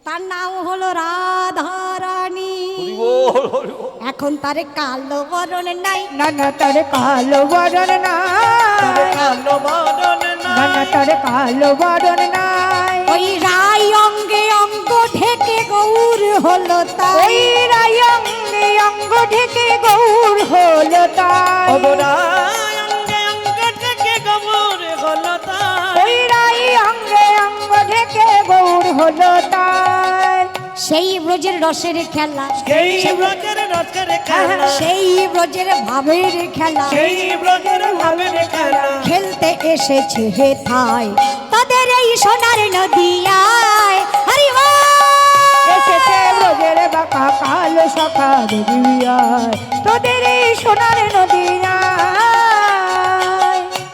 তার নাম হলো রাধারানী। হরি বল হরি বল। এখন তারে কালো বরণ নাই, না না তার কালো বরণ তার নাই, কালো বদন না না নাই, তার কালো বরণ নাই। ওই রাই অঙ্গে অঙ্গ ঢেকে গৌর হলো তাই। ওই রায় অঙ্গে অঙ্গ ঢেকে গৌর হলো তাই। অবরায় অঙ্গে অঙ্গে থেকে গমর হলো তাই, ওই রায় অঙ্গে অঙ্গ ঢেকে গৌর হলো তাই। সেই ব্রজের রসের খেলা, সেই ব্রজের রসের খেলা, সেই ব্রজের ভাবের খেলা, সেই ব্রজের ভাবের খেলা, খেলতে এসেছে হে থাই, তাদের এই সোনার নদিয়ায়। হরি বল! এসেছে ব্রজের বাঁকা, কালো শাখা দেখবি আয়, তোদের এই সোনার নদিয়ায়।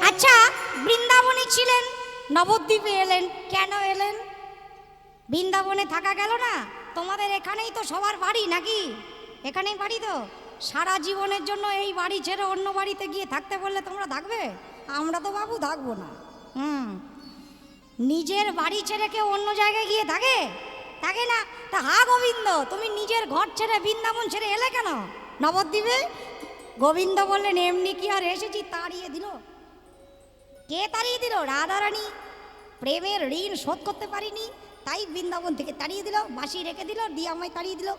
আচ্ছা, বৃন্দাবনে ছিলেন, নবদ্বীপে এলেন, কেন এলেন? বৃন্দাবনে থাকা গেল না? তোমাদের এখানেই তো সবার বাড়ি নাকি? এখানেই বাড়ি তো? সারা জীবনের জন্য এই বাড়ি ছেড়ে অন্য বাড়িতে গিয়ে থাকতে বললে তোমরা থাকবে? আমরা তো বাবু থাকবো না। নিজের বাড়ি ছেড়ে কেউ অন্য জায়গায় গিয়ে থাকে? থাকে না। তা হা গোবিন্দ, তুমি নিজের ঘর ছেড়ে বৃন্দাবন ছেড়ে এলে কেন নবদ্বীপে? গোবিন্দ বললেন, এমনি কি আর এসেছি, তাড়িয়ে দিল। কে তাড়িয়ে দিল? রাধারানী। প্রেমের ঋণ শোধ করতে পারিনি, তাই বৃন্দাবন থেকে তাড়িয়ে দিল, বাসি রেখে দিল, দিয়ে আমায় তাড়িয়ে দিল।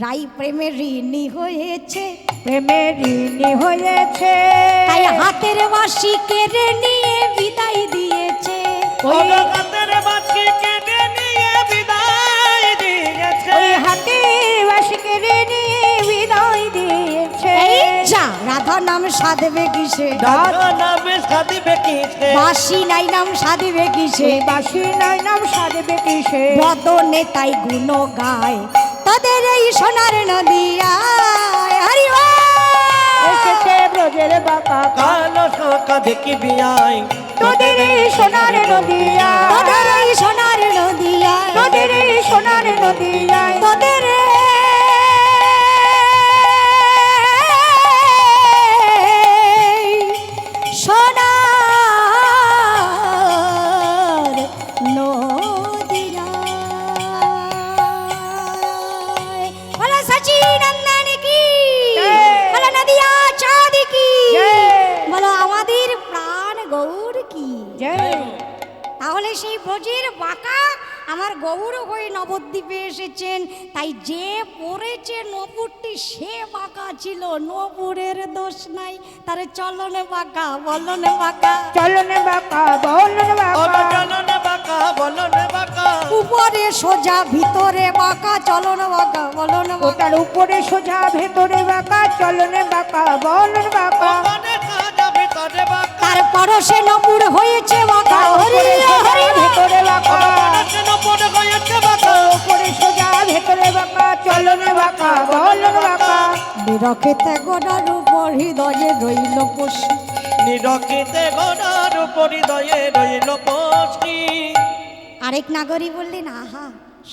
রাই প্রেমের ঋণী হয়েছে, প্রেমের ঋণী হয়েছে, তাই হাতের বাসি কেড়ে নিয়ে বিদায় দিয়েছে। ওই অবগাতের বাকি কেটে নিয়ে বিদায় দিয়েছে, ওই হাতে বাসি কেড়ে নিয়ে বিদায় দিয়েছে। এই যা রাধা নাম সাধবে কিসে রাধা নামে সাধিবে কিসে বাসি নাই নাম সাধবে কিসে বাসি নাই নাম সাধবে কিসে বদনে তাই গুণ গায় তাদের এই সোনার নদিয়ায় হরি বল। এসেছে ব্রজের বাঁকা কালো শাঁখা দেখিবি আয় তোদের এই সোনার নদিয়ায় তোদের এই সোনার নদিয়ায় তোদের এই সোনার নদিয়ায় তোদের সোনার নদিয়ায় বলো সচিনন্দন কি বলো নদিয়া চাঁদ কি বলো আমাদের প্রাণ গৌর কি জয় তাহলে সেই ব্রজের বাঁকা আমার গৌর হয়ে নবদ্বীপে এসেছেন তাই যে পড়েছে নপুরটি সে বাঁকা ছিল নপুরের দোষ নাই তারে চলনে বাঁকা বলনে বাঁকা চলনে বাঁকা বলনে বাঁকা চলনে বাঁকা বলনে বাঁকা উপরে সোজা ভিতরে বাঁকা চলনে বাঁকা বলনে বাঁকা ওটার উপরে সোজা ভেতরে বাঁকা চলনে বাঁকা বলনে বাঁকা ওখানে সাজা ভিতরে বাঁকা তারপর সে নপুর হয়েছে বাঁকা হরি হরি ভেতরে বাঁকা কেন পড়ে গেছে বাঁকা উপরে সোজা ভেতরে বাঁকা চলনে বাঁকা বলনে বাঁকা নিরক্ষেতে গোড়ার উপর হৃদয়ে রইল পশু নিরক্ষিতে ঘোড়ার উপর হৃদয়ে রইল পশি আরেক নাগরী বললেন আহা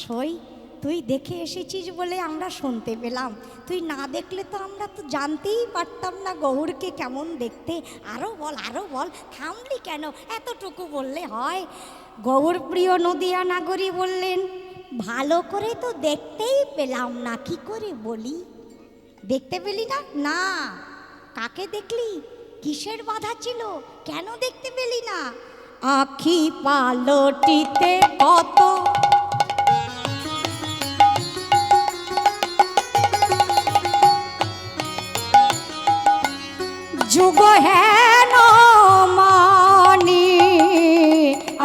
সই তুই দেখে এসেছিস বলে আমরা শুনতে পেলাম তুই না দেখলে তো আমরা তো জানতেই পারতাম না গৌরকে কেমন দেখতে আরও বল থামলি কেন এতটুকু বললে হয় গৌর প্রিয় নদিয়া নাগরী বললেন ভালো করে তো দেখতেই পেলাম না কি করে বলি দেখতে পেলি না না কাকে দেখলি কিসের বাধা ছিল কেন দেখতে পেলি না আখি পালটিতে কত যুগ হেন মানি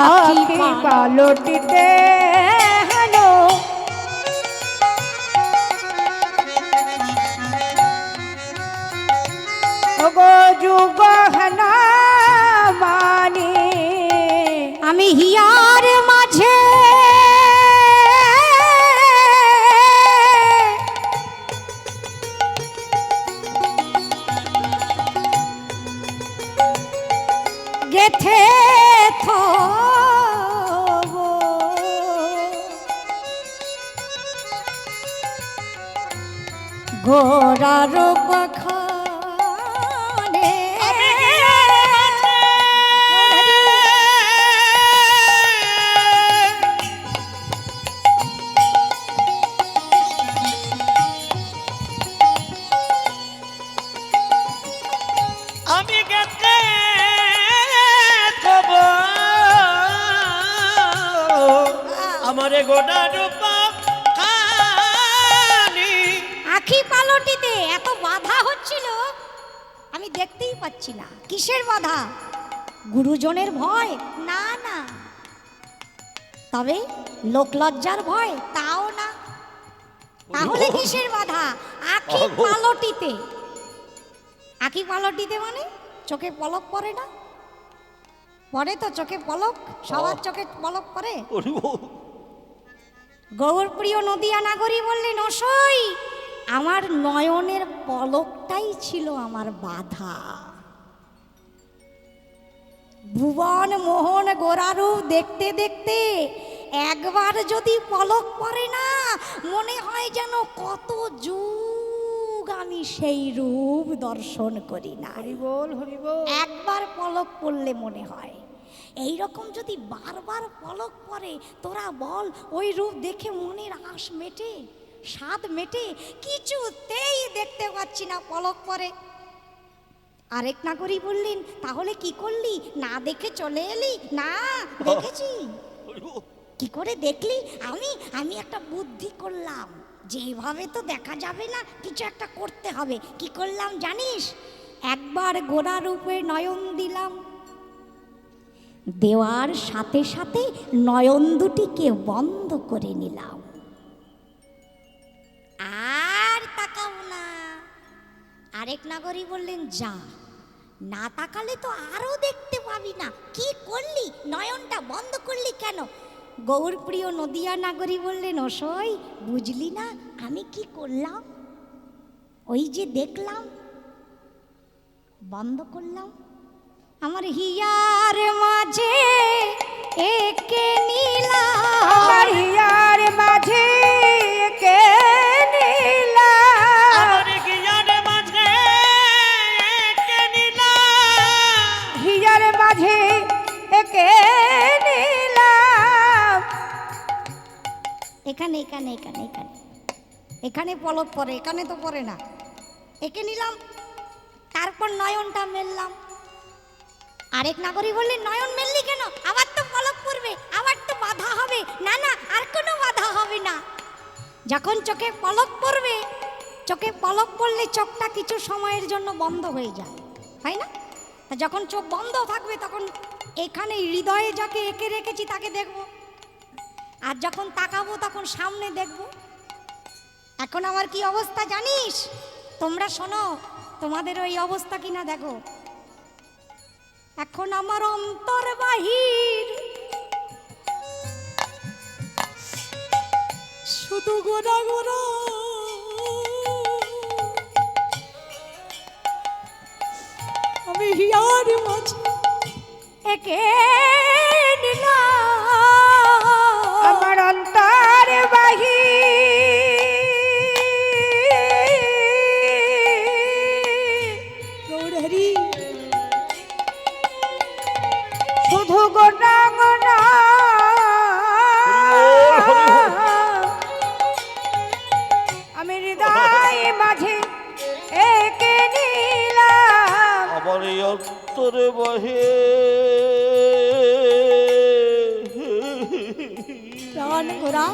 আখি আখি পালটিতে হলো ওগো যুগ হেনা মানি আমি হিয়ার মাঝে গেথে থব ঘোড়ার পাখানে আমি গেছে থব আমারে গোড়ার পাখানি আখি পালটিতে এত বাধা হচ্ছিল আমি দেখতেই পাচ্ছি না কিসের বাধা গুরুজনের ভয় না না তবে লোকলজ্জার ভয় তাও না তাহলে কিসের বাধা আখি পালটিতে আখি পালটিতে মানে চোখে পলক পড়ে না পড়ে তো চোখে পলক সবার চোখে পলক পড়ে হরি বল। গৌরপ্রিয় নদিয়া নাগরী বললেন অসই আমার নয়নের পলকটাই ছিল আমার বাধা ভুবন মোহন গোরারূপ দেখতে দেখতে একবার যদি পলক পড়ে না মনে হয় যেন কত যুগ আমি সেই রূপ দর্শন করি না হরি বল হরি বল একবার পলক পড়লে মনে হয় এই রকম যদি বারবার পলক পড়ে তোরা বল ওই রূপ দেখে মনের আশ মেটে স্বাদ মেটে কিছুতেই দেখতে পাচ্ছি না পলক পড়ে আরেক নাগরী বললেন তাহলে কি করলি না দেখে চলে এলি না দেখেছি হরি বল। কি করে দেখলি আমি একটা বুদ্ধি করলাম যেভাবে তো দেখা যাবে না কিছু একটা করতে হবে কি করলাম জানিস একবার গোড়া রূপে নয়ন দিলাম দেওয়ার সাথে সাথে নয়ন দুটিকে বন্ধ করে নিলাম আর তাকাবো না আর আরেক নাগরিক বললেন, যা, না তাকালে তো আরো দেখতে পাবি না, কি করলি, নয়নটা বন্ধ করলি কেন? গৌরপ্রিয় নদিয়া নাগরী বললেন, ওসই বুঝলি না আমি কি করলাম? ওই যে দেখলাম, বন্ধ করলাম। আমার হিয়ার মাঝে একে নিলাম, আমার হিয়ার মাঝে কে নীলা, আমার গিয়ার মাঝে একে নিলাম, হিয়ার মাঝে কে নীলাম। এখানে এখানে এখানে এখানে এখানে পলক পরে, এখানে তো পরে না। একে নিলাম, তারপর নয়নটা মেললাম। আরেক নাগরিক বললেন, নয়ন মেললি কেন? আবার তো পলক পড়বে, আবার তো বাধা হবে। না না, আর কোনো বাধা হবে না। যখন চোখে পলক পড়বে, চোখে পলক পড়লে চোখটা কিছু সময়ের জন্য বন্ধ হয়ে যায়, হয় না? তা যখন চোখ বন্ধ থাকবে তখন এখানে হৃদয়ে যাকে এঁকে রেখেছি তাকে দেখব, আর যখন তাকাবো তখন সামনে দেখব। এখন আমার কি অবস্থা জানিস? তোমরা শোনো, তোমাদের ওই অবস্থা কিনা দেখো। এখন আমার অন্তর বাহির শুধু গোড়া গোড়া, আমি হিয়ার মাঝে একে নিলাম, আমার অন্তর বাহি গৌরহরি শুধু গোনা গোনা, আমি হৃদয় মাঝে একে নিলাম, আমার এই অন্তরে বহে প্রাণ গোরা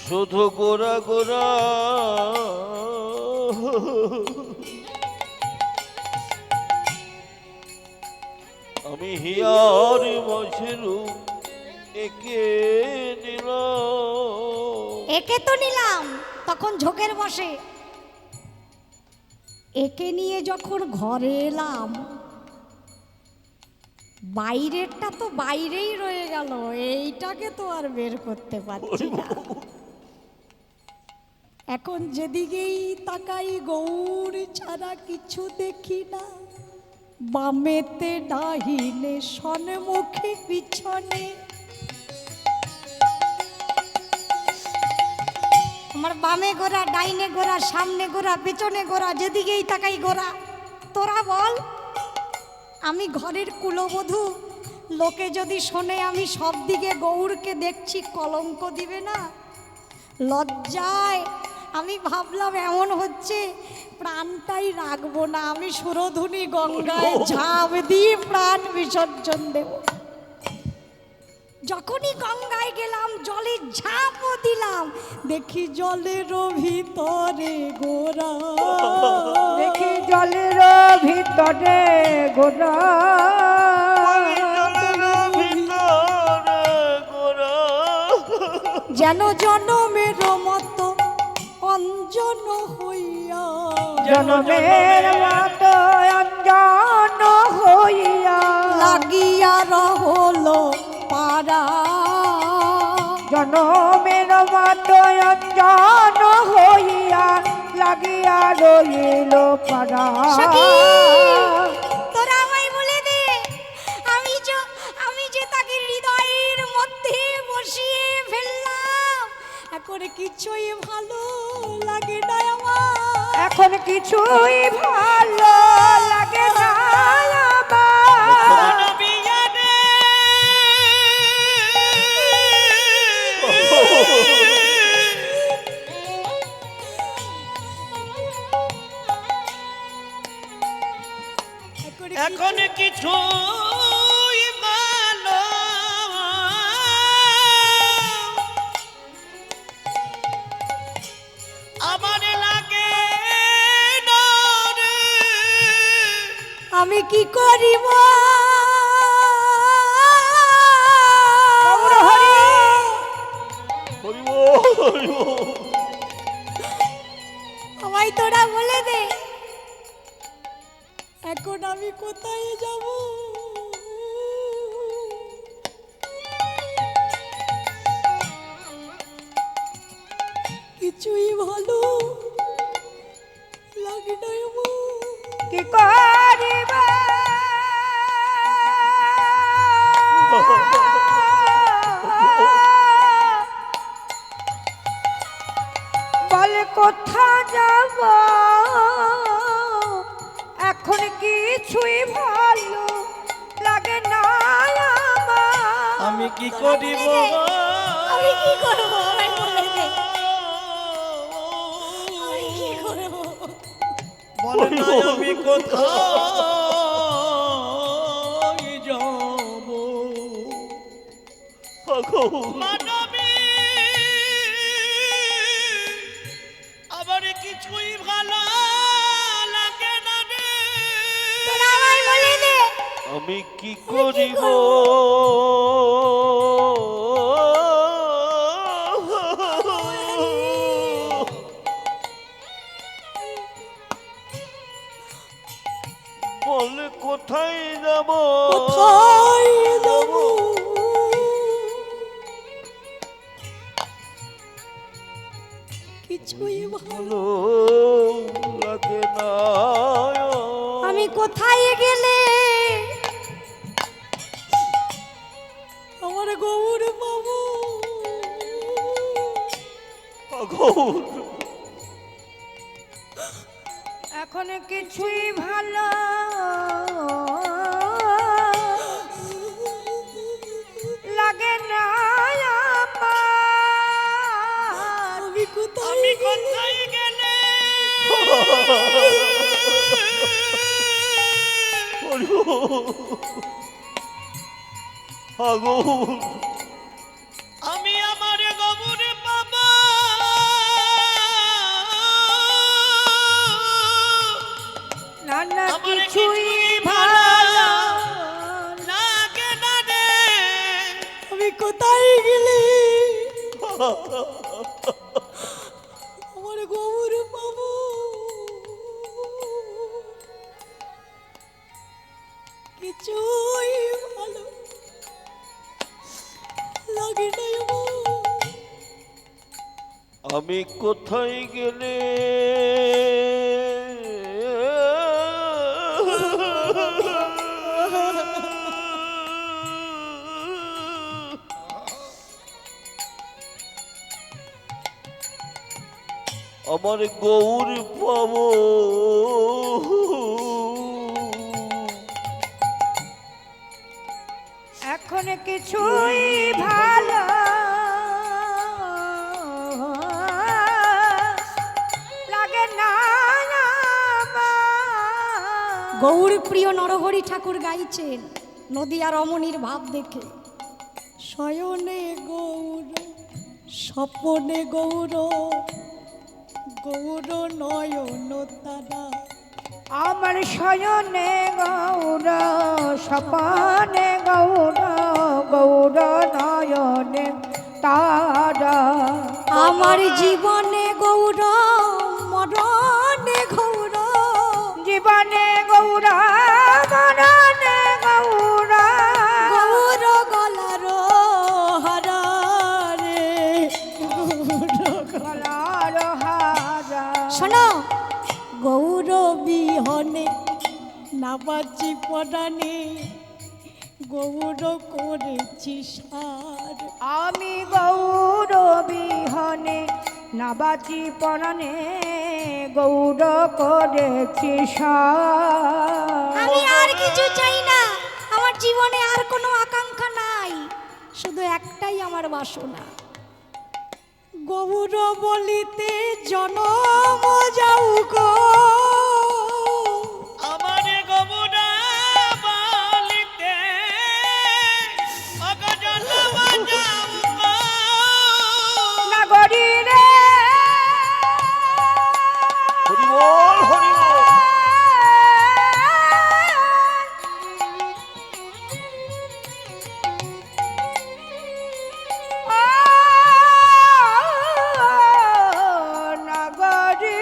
শুধু গোরা গোরা, আমি হিয়ার মাঝেরু একে নিলাম। একে তো নিলাম, তখন ঝোঁকের বসে একে নিয়ে যখন ঘরে এলাম, বাইরেরটা তো বাইরেই রয়ে গেল, এইটাকে তো আর বের করতে পারছি না। এখন যেদিকেই তাকাই গৌর ছাড়া কিছু দেখি না, বামেতে ডাহিনে সন্মুখে পিছনে। আমার বামে গোরা, ডাইনে গোরা, সামনে গোরা, পেছনে গোরা, যেদিকেই তাকাই গোরা। তোরা বল, আমি ঘরের কুলবধূ, লোকে যদি শোনে আমি সব দিকে গৌরকে দেখছি, কলঙ্ক দিবে না? লজ্জায় আমি ভাবলাম এমন হচ্ছে প্রাণটাই রাখবো না, আমি সুরধুনি গঙ্গায় ঝাঁপ দিয়ে প্রাণ বিসর্জন দেব। যখনই গঙ্গায় গেলাম, জলে ঝাঁপও দিলাম, দেখি জলের ভিতরে গোরা, দেখি জলের ভিতরে গোনা, যেন জনমের মতো অঞ্জন হইয়া, জনমের মতো অঞ্জন হইয়া, লাগিয়া রহল পারা, জনমের মতো অঞ্জন হইয়া, লাগিয়া রইল পারা। সখী, তোরা আমায় বলে দে, আমি যে তাকে হৃদয়ের মধ্যে বসিয়ে ফেললাম, এখন কিছুই ভালো লাগে না আমার। এখন কিছুই ভালো লাগে না আমার, বিয়ারে এখন কিছু ভালো আমার লাগে না রে। আমি কি করিব? হরি বল, হরি বল। কোথায় যাব? কিছুই ভালো লাগে না আমার। কি করিবা বলে কোথা যাব, এখন কিছুই ভালো লাগে না আমার। আমি কি করিব আমি কি করবো আমায় বলে দে, আমি কি করবো? বলে না আমি কোথায় যাব মানবী আবার কিছুই ভালো লাগে না রে। তোরা আমায় বলে দে, আমি কি করিব বলে কোথায় যাব কোথায় যাব? কিছুই ভালো, ভালো লাগে না আমি কোথায় গেলে আমার গৌর বাবু? গৌর এখন কিছুই ভালো লাগে না আমার। আমি কোথায় আমি গেলে? কোথায় গেলে গৌর আমি আমার গবরে বাবা না না আমার কিছুই কিছুই ভালো লাগে না রে। আমি কোথায় গেলে আমার গৌর বাবু? কিছুই ভালো লাগে না আমার। আমি কোথায় গেলে আমার গৌর পাবো এখন কিছুই ভালো লাগে না আমার। গৌর প্রিয় নরহরি ঠাকুর গাইছেন নদিয়া রমণীর ভাব দেখে। শয়নে গৌর স্বপনে গৌর, গৌর নয়ন তারা। আমার শয়নে গৌর স্বপনে গৌর, গৌর নয়নে তারা। আমার জীবনে গৌর মরণে গৌর, জীবনে গৌর মরণে গৌর, গৌর গলার হারা রে গলার হারা। শোনো, গৌর বিহনে না বাঁচি পরাণে, গৌর করেছি সার। আমি গৌর বিহনে না বাঁচি পরাণে, গৌর করেছি সার। আমি আর কিছু চাই না, আমার জীবনে আর কোনো আকাঙ্ক্ষা নাই, শুধু একটাই আমার বাসনা, গৌর বলিতে জনম যাও গো। আমার গবরা বলিতে অগজনম যাও গো। নাগরী রে হরি বল হরি বল নাগরী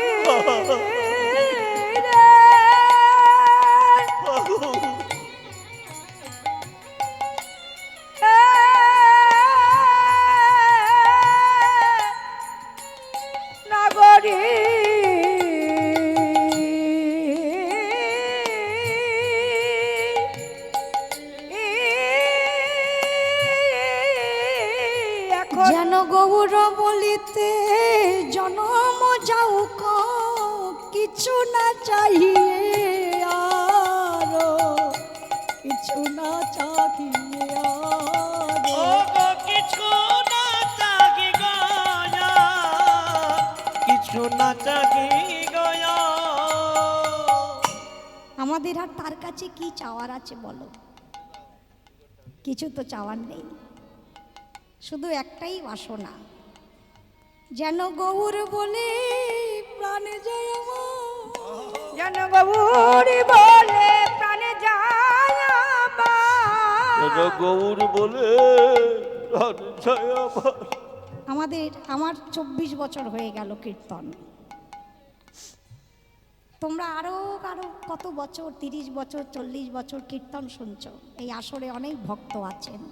যেন গৌর বলিতে জনম যাও কিছু না চাহিয়ে আরো, কিছু না চাহিয়ে আরো। ও গো কিছু না চাহি গয়া, কিছু না চাহি গয়া। আমাদের আর তার কাছে কি চাওয়ার আছে বলো? কিছু তো চাওয়ার নেই, শুধু একটাই বাসনা, যেন গৌর বলে প্রাণে যায় আমার। যেন গৌরী বলে প্রাণে যায় আমার। যেন গৌর বলে প্রাণ যায় আমার। আমার 24 বছর হয়ে গেল কীর্তন। তোমরা আরো কত বছর, 30 বছর 40 বছর কীর্তন শুনছো। এই আসরে অনেক ভক্ত আছেন।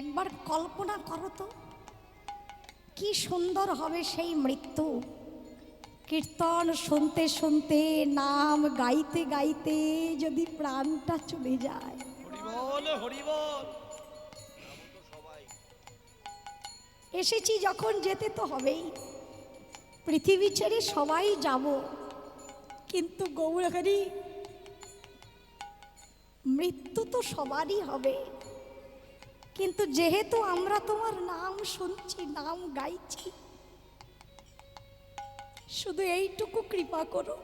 একবার কল্পনা করো তো কি সুন্দর হবে সেই মৃত্যু। কীর্তন শুনতে শুনতে, নাম গাইতে গাইতে যদি প্রাণটা চলে যায়। হরিবল হরিবল। এসেছি যখন যেতে তো হবেই, পৃথিবী ছেড়ে সবাই যাব, কিন্তু গৌরহরি মৃত্যু তো সবারই হবে। কিন্তু যেহেতু আমরা তোমার নাম শুনছি, নাম গাইছি, শুধু এইটুকু কৃপা করো,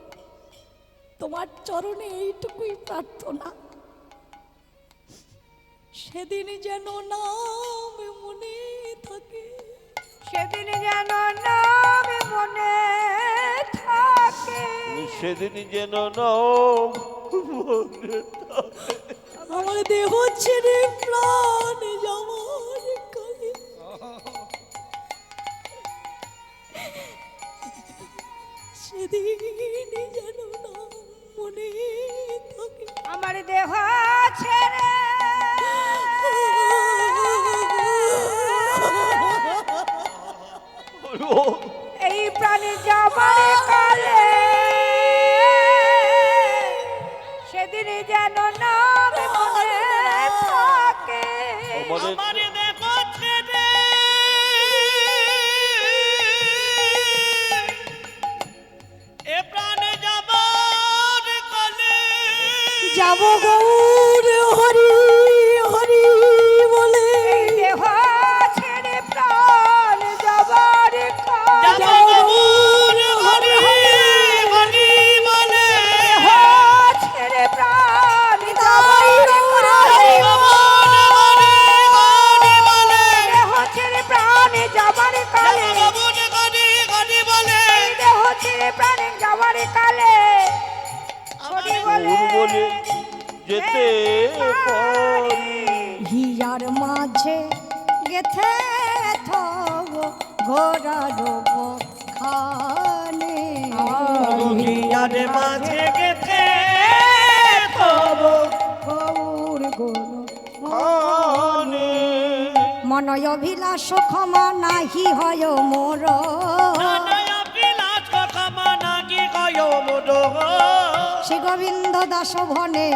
তোমার চরণে এইটুকুই প্রার্থনা, সেদিন যেন নাম মনে থাকে, সেদিন যেন নাম মনে থাকে। সেদিন যেন নাম মনে আমার দেহ ছেড়ে প্রাণ যাওয়ার কালে সেদিন যেন নাম মনে থাকে। আমার দেহ ছেড়ে এই প্রাণী যাবার কালে সেদিন যেন নাম মনে থাকে। আমার দেখো ছেড়ে এ প্রাণে যাবার কালে, যাব গৌর হরি হরি বলে, এই দেহ ছেড়ে প্রাণ যাবার যাব কালে গৌর হরি হরি বলে, দেহ ছেড়ে প্রাণ যাবার কালে, দেহ ছেড়ে প্রাণ যাবার কালে, দেহ ছেড়ে প্রাণ যাবার কালে হরি গৌর বলে যেতে পারি। হিয়ার মাঝে গেথে থব ঘোড়ার খানে, দুনিয়ার মাঝে গেছে তব গৌর গুণ আনে মনয় অভিলাষ ক্ষমা নাহি হয় মোর, নয়া বিলাস ক্ষমা নাকি কয় মোদ। শ্রী গোবিন্দ দাস ভনে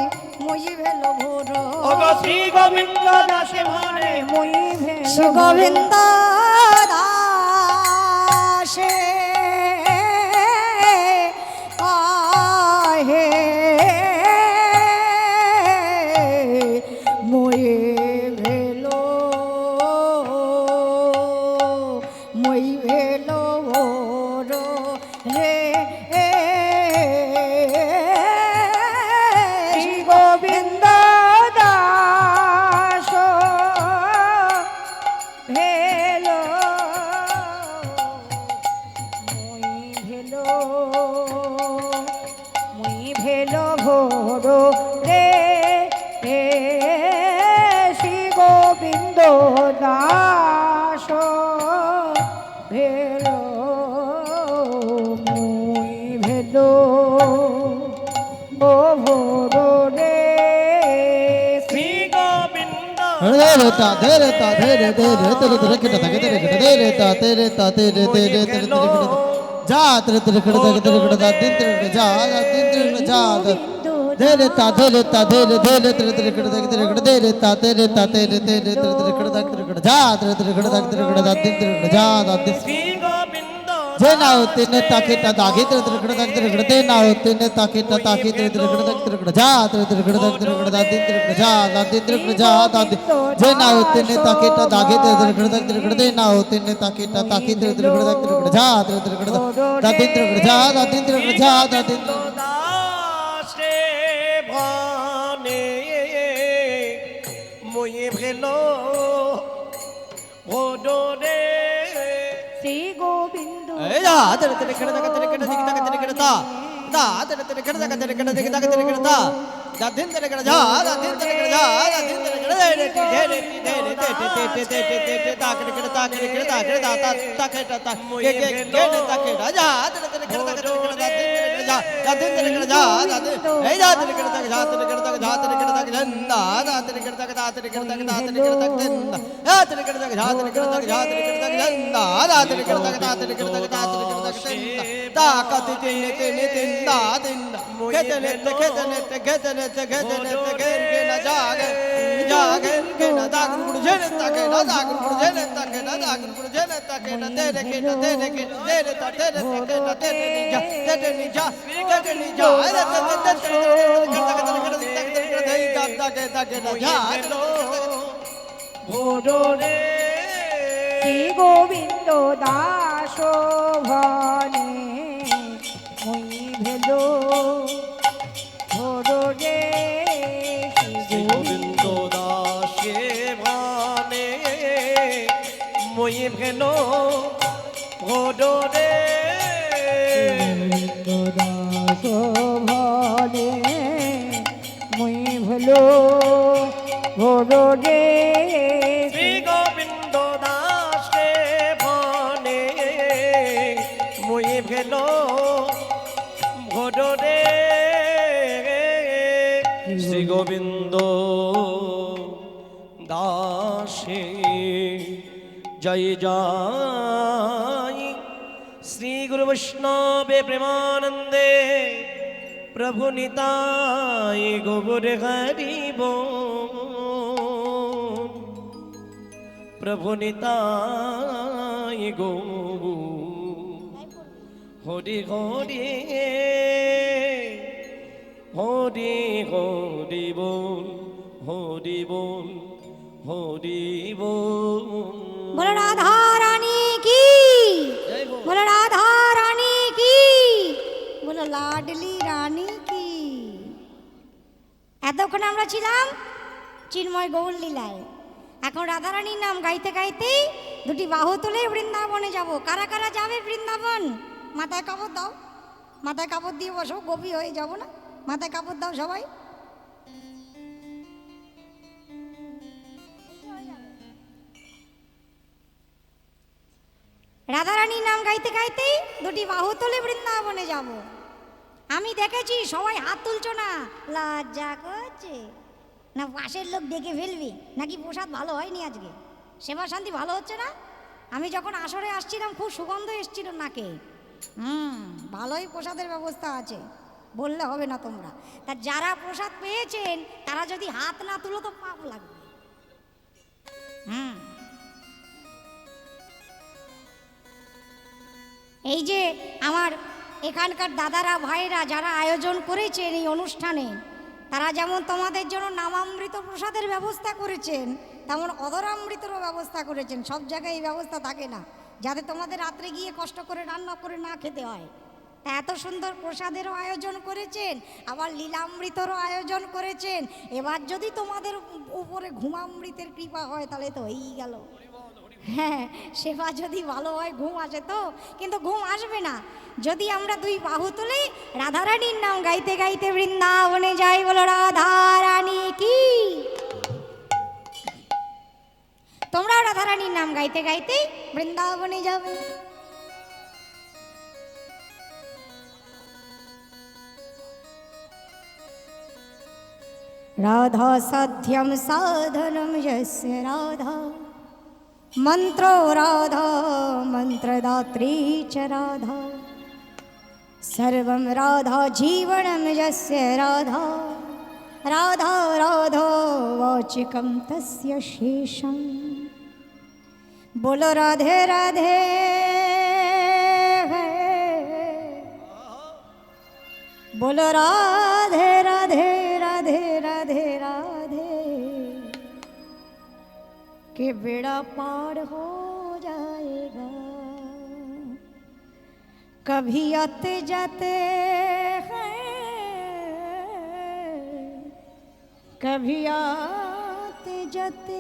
মই ভেল ভোর, ওগো শ্রী গোবিন্দ দাসে ভরে মই ভেল শ্রী গোবিন্দ দাসে আহে মই ভেল, মই ভেল ভোর রে শ্রী গোবিন্দ দাস ভেল মই ভেল ভোর রে শ্রী গোবিন্দ দাস ভেল মই ভেল ও ভোর রে শ্রী গোবিন্দ গোবিন্দ ধেরে তা ধেরে তা ধেরে ধেরে ধেরে ধেরে করে দেখ ধেরে করে ধেরে তা ধেরে তা ধেরে ধেরে ধেরে ধেরে করে দেখ ধেরে করে যা ধেরে ধেরে করে দেখ ধেরে করে দা দিন ধেরে করে যা দা দিন শ্রী গোবিন্দ যে না হতে নে তাকে তা দাগে ধেরে ধেরে করে দেখ ধেরে করে দে না হতে নে তাকে তা তাকে ধেরে ধেরে করে দেখ ধেরে করে যা ধেরে ধেরে করে দেখ ধেরে করে দা দিন ধেরে করে যা দা দিন ধেরে করে যা দা দিন যে না হতে নে তাকে তা দাগে ধেরে ধেরে করে দেখ ধেরে করে দে না হতে নে তাকে তা তাকে ধেরে ধেরে করে দেখ ধেরে করে যা ধেরে ধেরে করে দা দিন ধেরে করে যা দা দিন ধেরে করে যা দা দিন দাসে ভানে মই ভেলো ভোডরে শ্রী গোবিন্দ এই যা ধেরে ধেরে করে দেখ ধেরে করে দিক ধেরে করে তা দা ধেরে ধেরে করে দেখ ধেরে করে দিক ধেরে করে তা দা দিন ধেরে করে যা দা দিন ধেরে করে যা দা দিন ধেরে করে ধেরে ধেরে ধেরে তে তে তে তে তে তা করে তা করে তা করে তা তা তা কে তা তা কে কে কে তা কে যা ধেরে ধেরে করে দা করে দা দিন ধেরে করে যা দা দিন ধেরে করে যা দা এই যা ধেরে করে তা যা ধেরে করে তা যা ধেরে করে তা জন্দা দা ধেরে করে তা দা ধেরে করে তা দা ধেরে করে তা জন্দা দা ধেরে করে তা যা ধেরে করে তা যা ধেরে করে তা জন্দা দা ধেরে করে তা দা ধেরে করে তা দা ধেরে করে তা জন্দা তা কাতে তে তে নে তে দা দিন খেতনে তে খেতনে তে খেতনে তে খেতনে তে গে না জাগে জাগে গে না দা গুড় জেনে তাকে না দা গুড় জেনে তাকে না দা গুড় জেনে তাকে না তে রে কে না তে রে কে তে রে তা তে রে কে না তে রে নি যা তে রে নি যা তে রে নি যা রে তে তে তে তে ভোডরে শ্রী গোবিন্দ দাস ভনে মই ভেলো ভোরে শ্রী গোবিন্দ দাসে ভানে মই ভেলো ভোডরে দাস ভনে মই ভেলো ভোরে শ্রী গোবিন্দ দাসে ভানে মই ভেলো ভোডরে শ্রী গোবিন্দ দাসে জয় জয় শ্রী গুরু বৈষ্ণবে প্রেমানন্দে প্রভু নিতাই গৌর হরিব প্রভু নিতাই গো হরি হরি হরি হরি বল হরি বল হরি বল বলো রাধা রানী কি, বলো রাধা রানী কি, বলো লাডলি রানী কি। এতক্ষণ আমরা ছিলাম চিন্ময় গৌর লীলায়, এখন রাধারানীর নাম গাইতে গাইতে দুটি বাহু তুলে বৃন্দাবনে যাব। কারা কারা যাবে বৃন্দাবন? মাথায় কাপড় দাও, মাথায় কাপড় দিয়ে বসো, গোপী হয়ে যাব না। মাথায় কাপড় দাও সবাই। রাধারানীর নাম গাইতে গাইতে দুটি বাহু তুলে বৃন্দাবনে যাব। আমি দেখেছি সবাই হাত তুলছো না, লজ্জা করছে না পাশের লোক দেখে ফেলবি নাকি প্রসাদ ভালো হয়নি আজকে, সেবা শান্তি ভালো হচ্ছে না। আমি যখন আসরে আসছিলাম খুব সুগন্ধ এসছিল নাকে। ভালোই প্রসাদের ব্যবস্থা আছে, বললে হবে না তোমরা। তা যারা প্রসাদ পেয়েছেন তারা যদি হাত না তুলো তো পাপ লাগবে। এই যে আমার এখানকার দাদারা ভাইরা যারা আয়োজন করেছেন এই অনুষ্ঠানে, তারা যেমন তোমাদের জন্য নামামৃত প্রসাদের ব্যবস্থা করেছেন, তেমন অধরামৃতরও ব্যবস্থা করেছেন। সব জায়গায় এই ব্যবস্থা থাকে না, যাতে তোমাদের রাত্রে গিয়ে কষ্ট করে রান্না করে না খেতে হয়। তা এত সুন্দর প্রসাদেরও আয়োজন করেছেন, আবার লীলামৃতরও আয়োজন করেছেন। এবার যদি তোমাদের উপরে ঘুমামৃতের কৃপা হয় তাহলে তো হয়েই গেল। হ্যাঁ, সেবা যদি ভালো হয় ঘুম আসে তো, কিন্তু ঘুম আসবে না যদি আমরা দুই বাহু তুলে রাধারানীর নাম গাইতে গাইতে বৃন্দাবনে যাই। বলো রাধারানী কি। তোমরাও রাধারানীর নাম গাইতে গাইতে বৃন্দাবনে যাবে। রাধা সাধ্যম সাধনম যস্য রাধা, মন্ত্র রাধা মন্ত্রদাত্রী চ রাধা, सर्वं राधा जीवनं यस्य राधा राधा राधा वाचिकं तस्य शेषं बोलो राधे राधे बोलो राधे राधे राधे राधे राधे के बेड़ा पार हो जाएगा कभी आते जाते हैं कभी आते जाते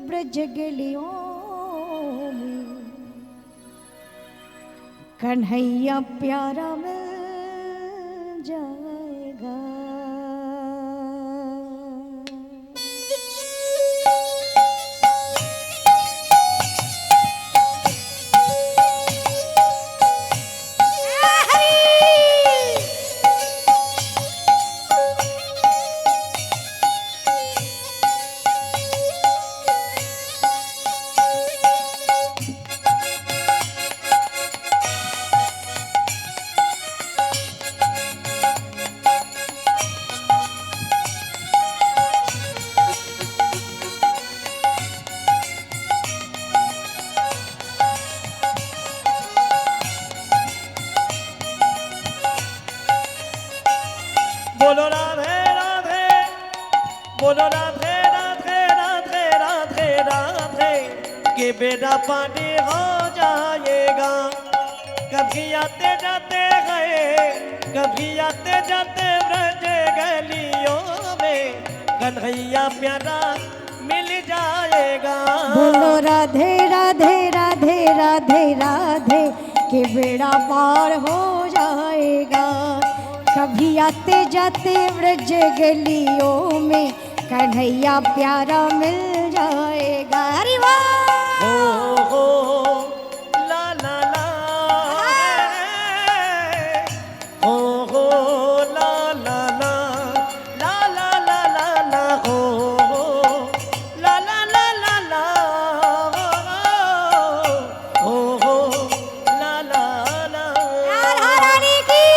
ब्रज गलियों में कन्हैया प्यारा मिल जाएगा। बोलो राधे राधे बोलो राधे राधे राधे राधे राधे के बेड़ा पानी हो जाएगा कभी आते जाते गए कभी आते जाते ब्रज गलियों में कन्हैया प्यारा मिल जाएगा। बोलो राधे राधे राधे राधे राधे के बेड़ा पार हो जाएगा कभी आते जाते ब्रज गलियों में कन्हैया प्यारा मिल जाएगा। हरि हो ला ला ला हो ला ला ला ला ला ला ला ला हो ला ला ला ला ला हो ला ला ला। राधा रानी की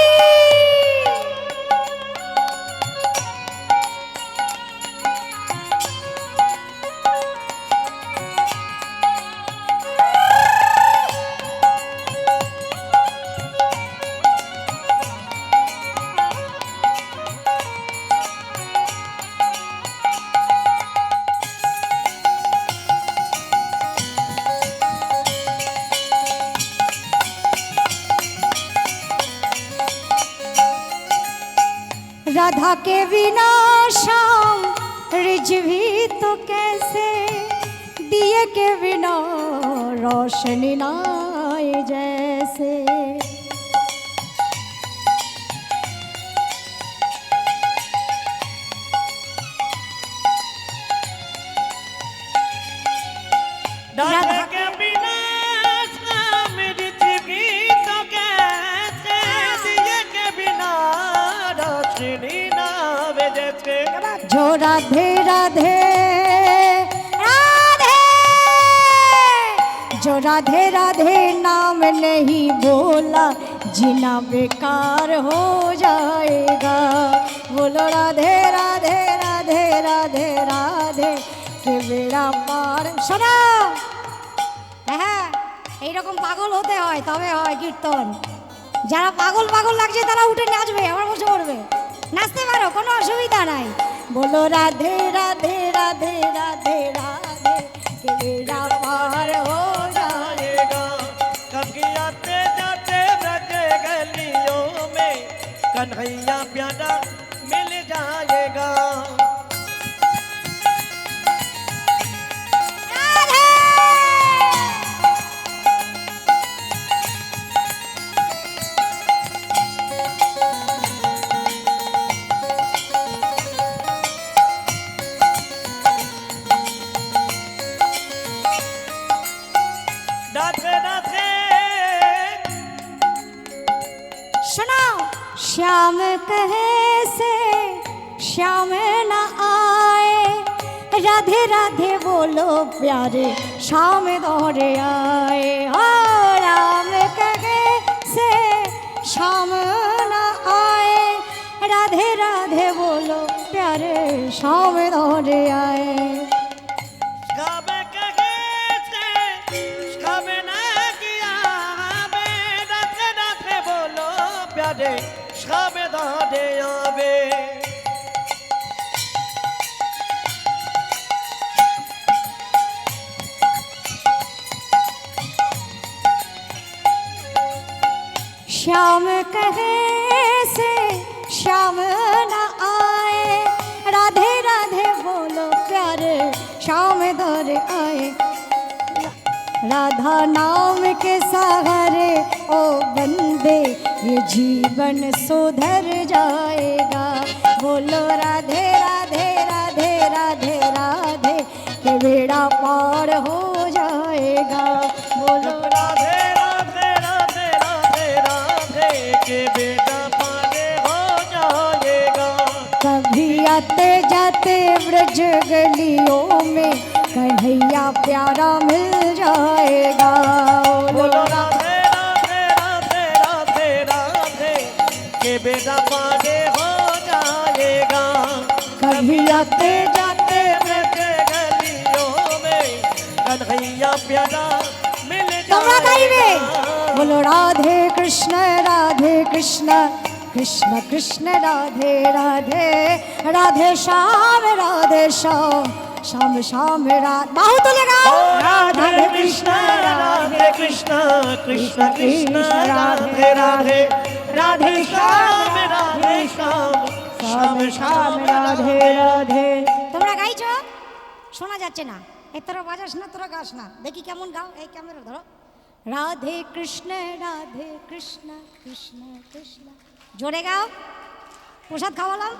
राधा के बिना शाम रिझवी तो कैसे दिए के बिना रोशनी ना आए जैसे। राधा के बिना मेरी जिंदगी तो कैसे दिए के बिना रोशनी ना आवे जैसे। जो राधे राधे राधे जो राधे राधे नाम नहीं बोला जीना बेकार हो जाएगा। बोलो राधे राधे राधे राधे राधे के बेड़ा पार। শোনো হ্যাঁ এইরকম পাগল হতে হয় তবে হয় কীর্তন। যারা পাগল পাগল লাগছে তারা উঠে নাচবে আবার বসে পড়বে নাচতে পারো কোনো অসুবিধা নাই। बोलो राधे राधे राधे राधे राधे के बेड़ा पार हो जाएगा कभी आते जाते ब्रज गलियों में कन्हैया प्यारा मिल जाएगा। राधे राधे सुनाओ श्याम कहे से श्याम न आए राधे राधे बोलो प्यारे श्याम दौड़े आए। हो राम कहे से श्याम রাধে শ্যামে রাধে আবে श्याम कहे से श्याम न आए राधे राधे बोलो प्यारे श्याम दर आए राधा नाम के सहारे ओ बंदे ये जीवन सुधर जाएगा बोलो राधे राधे राधे राधे राधे के बेड़ा पार हो जाएगा बोलो राधे राधे राधे राधे राधे के बेटा पारे हो जाएगा कभी आते जाते ब्रज गलियों में कन्हैया प्यारा मिल जाएगा बोलो राधे राधे राधे राधे राधे के बेटा पारे हो जाएगा कभी आते जाते ब्रज गलियों में कन्हैया प्यारा मिल তোমরা গাইবে जाएगा বলো রাধে কৃষ্ণ কৃষ্ণ কৃষ্ণ রাধে রাধে রাধে শ্যাম শ্যাম শ্যাম রাধে বাহু তুলে গাও राधे कृष्ण कृष्ण कृष्ण राधे राधे राधे श्याम श्याम श्याम রাধে রাধে তোমরা গাইছো শোনা যাচ্ছে না এ তোরা বাজাস না তোরা গাস না দেখি কেমন গাও এই ক্যামেরা ধরো রাধে কৃষ্ণ কৃষ্ণ কৃষ্ণ জোরে গাও প্রসাদ খাওয়ালাম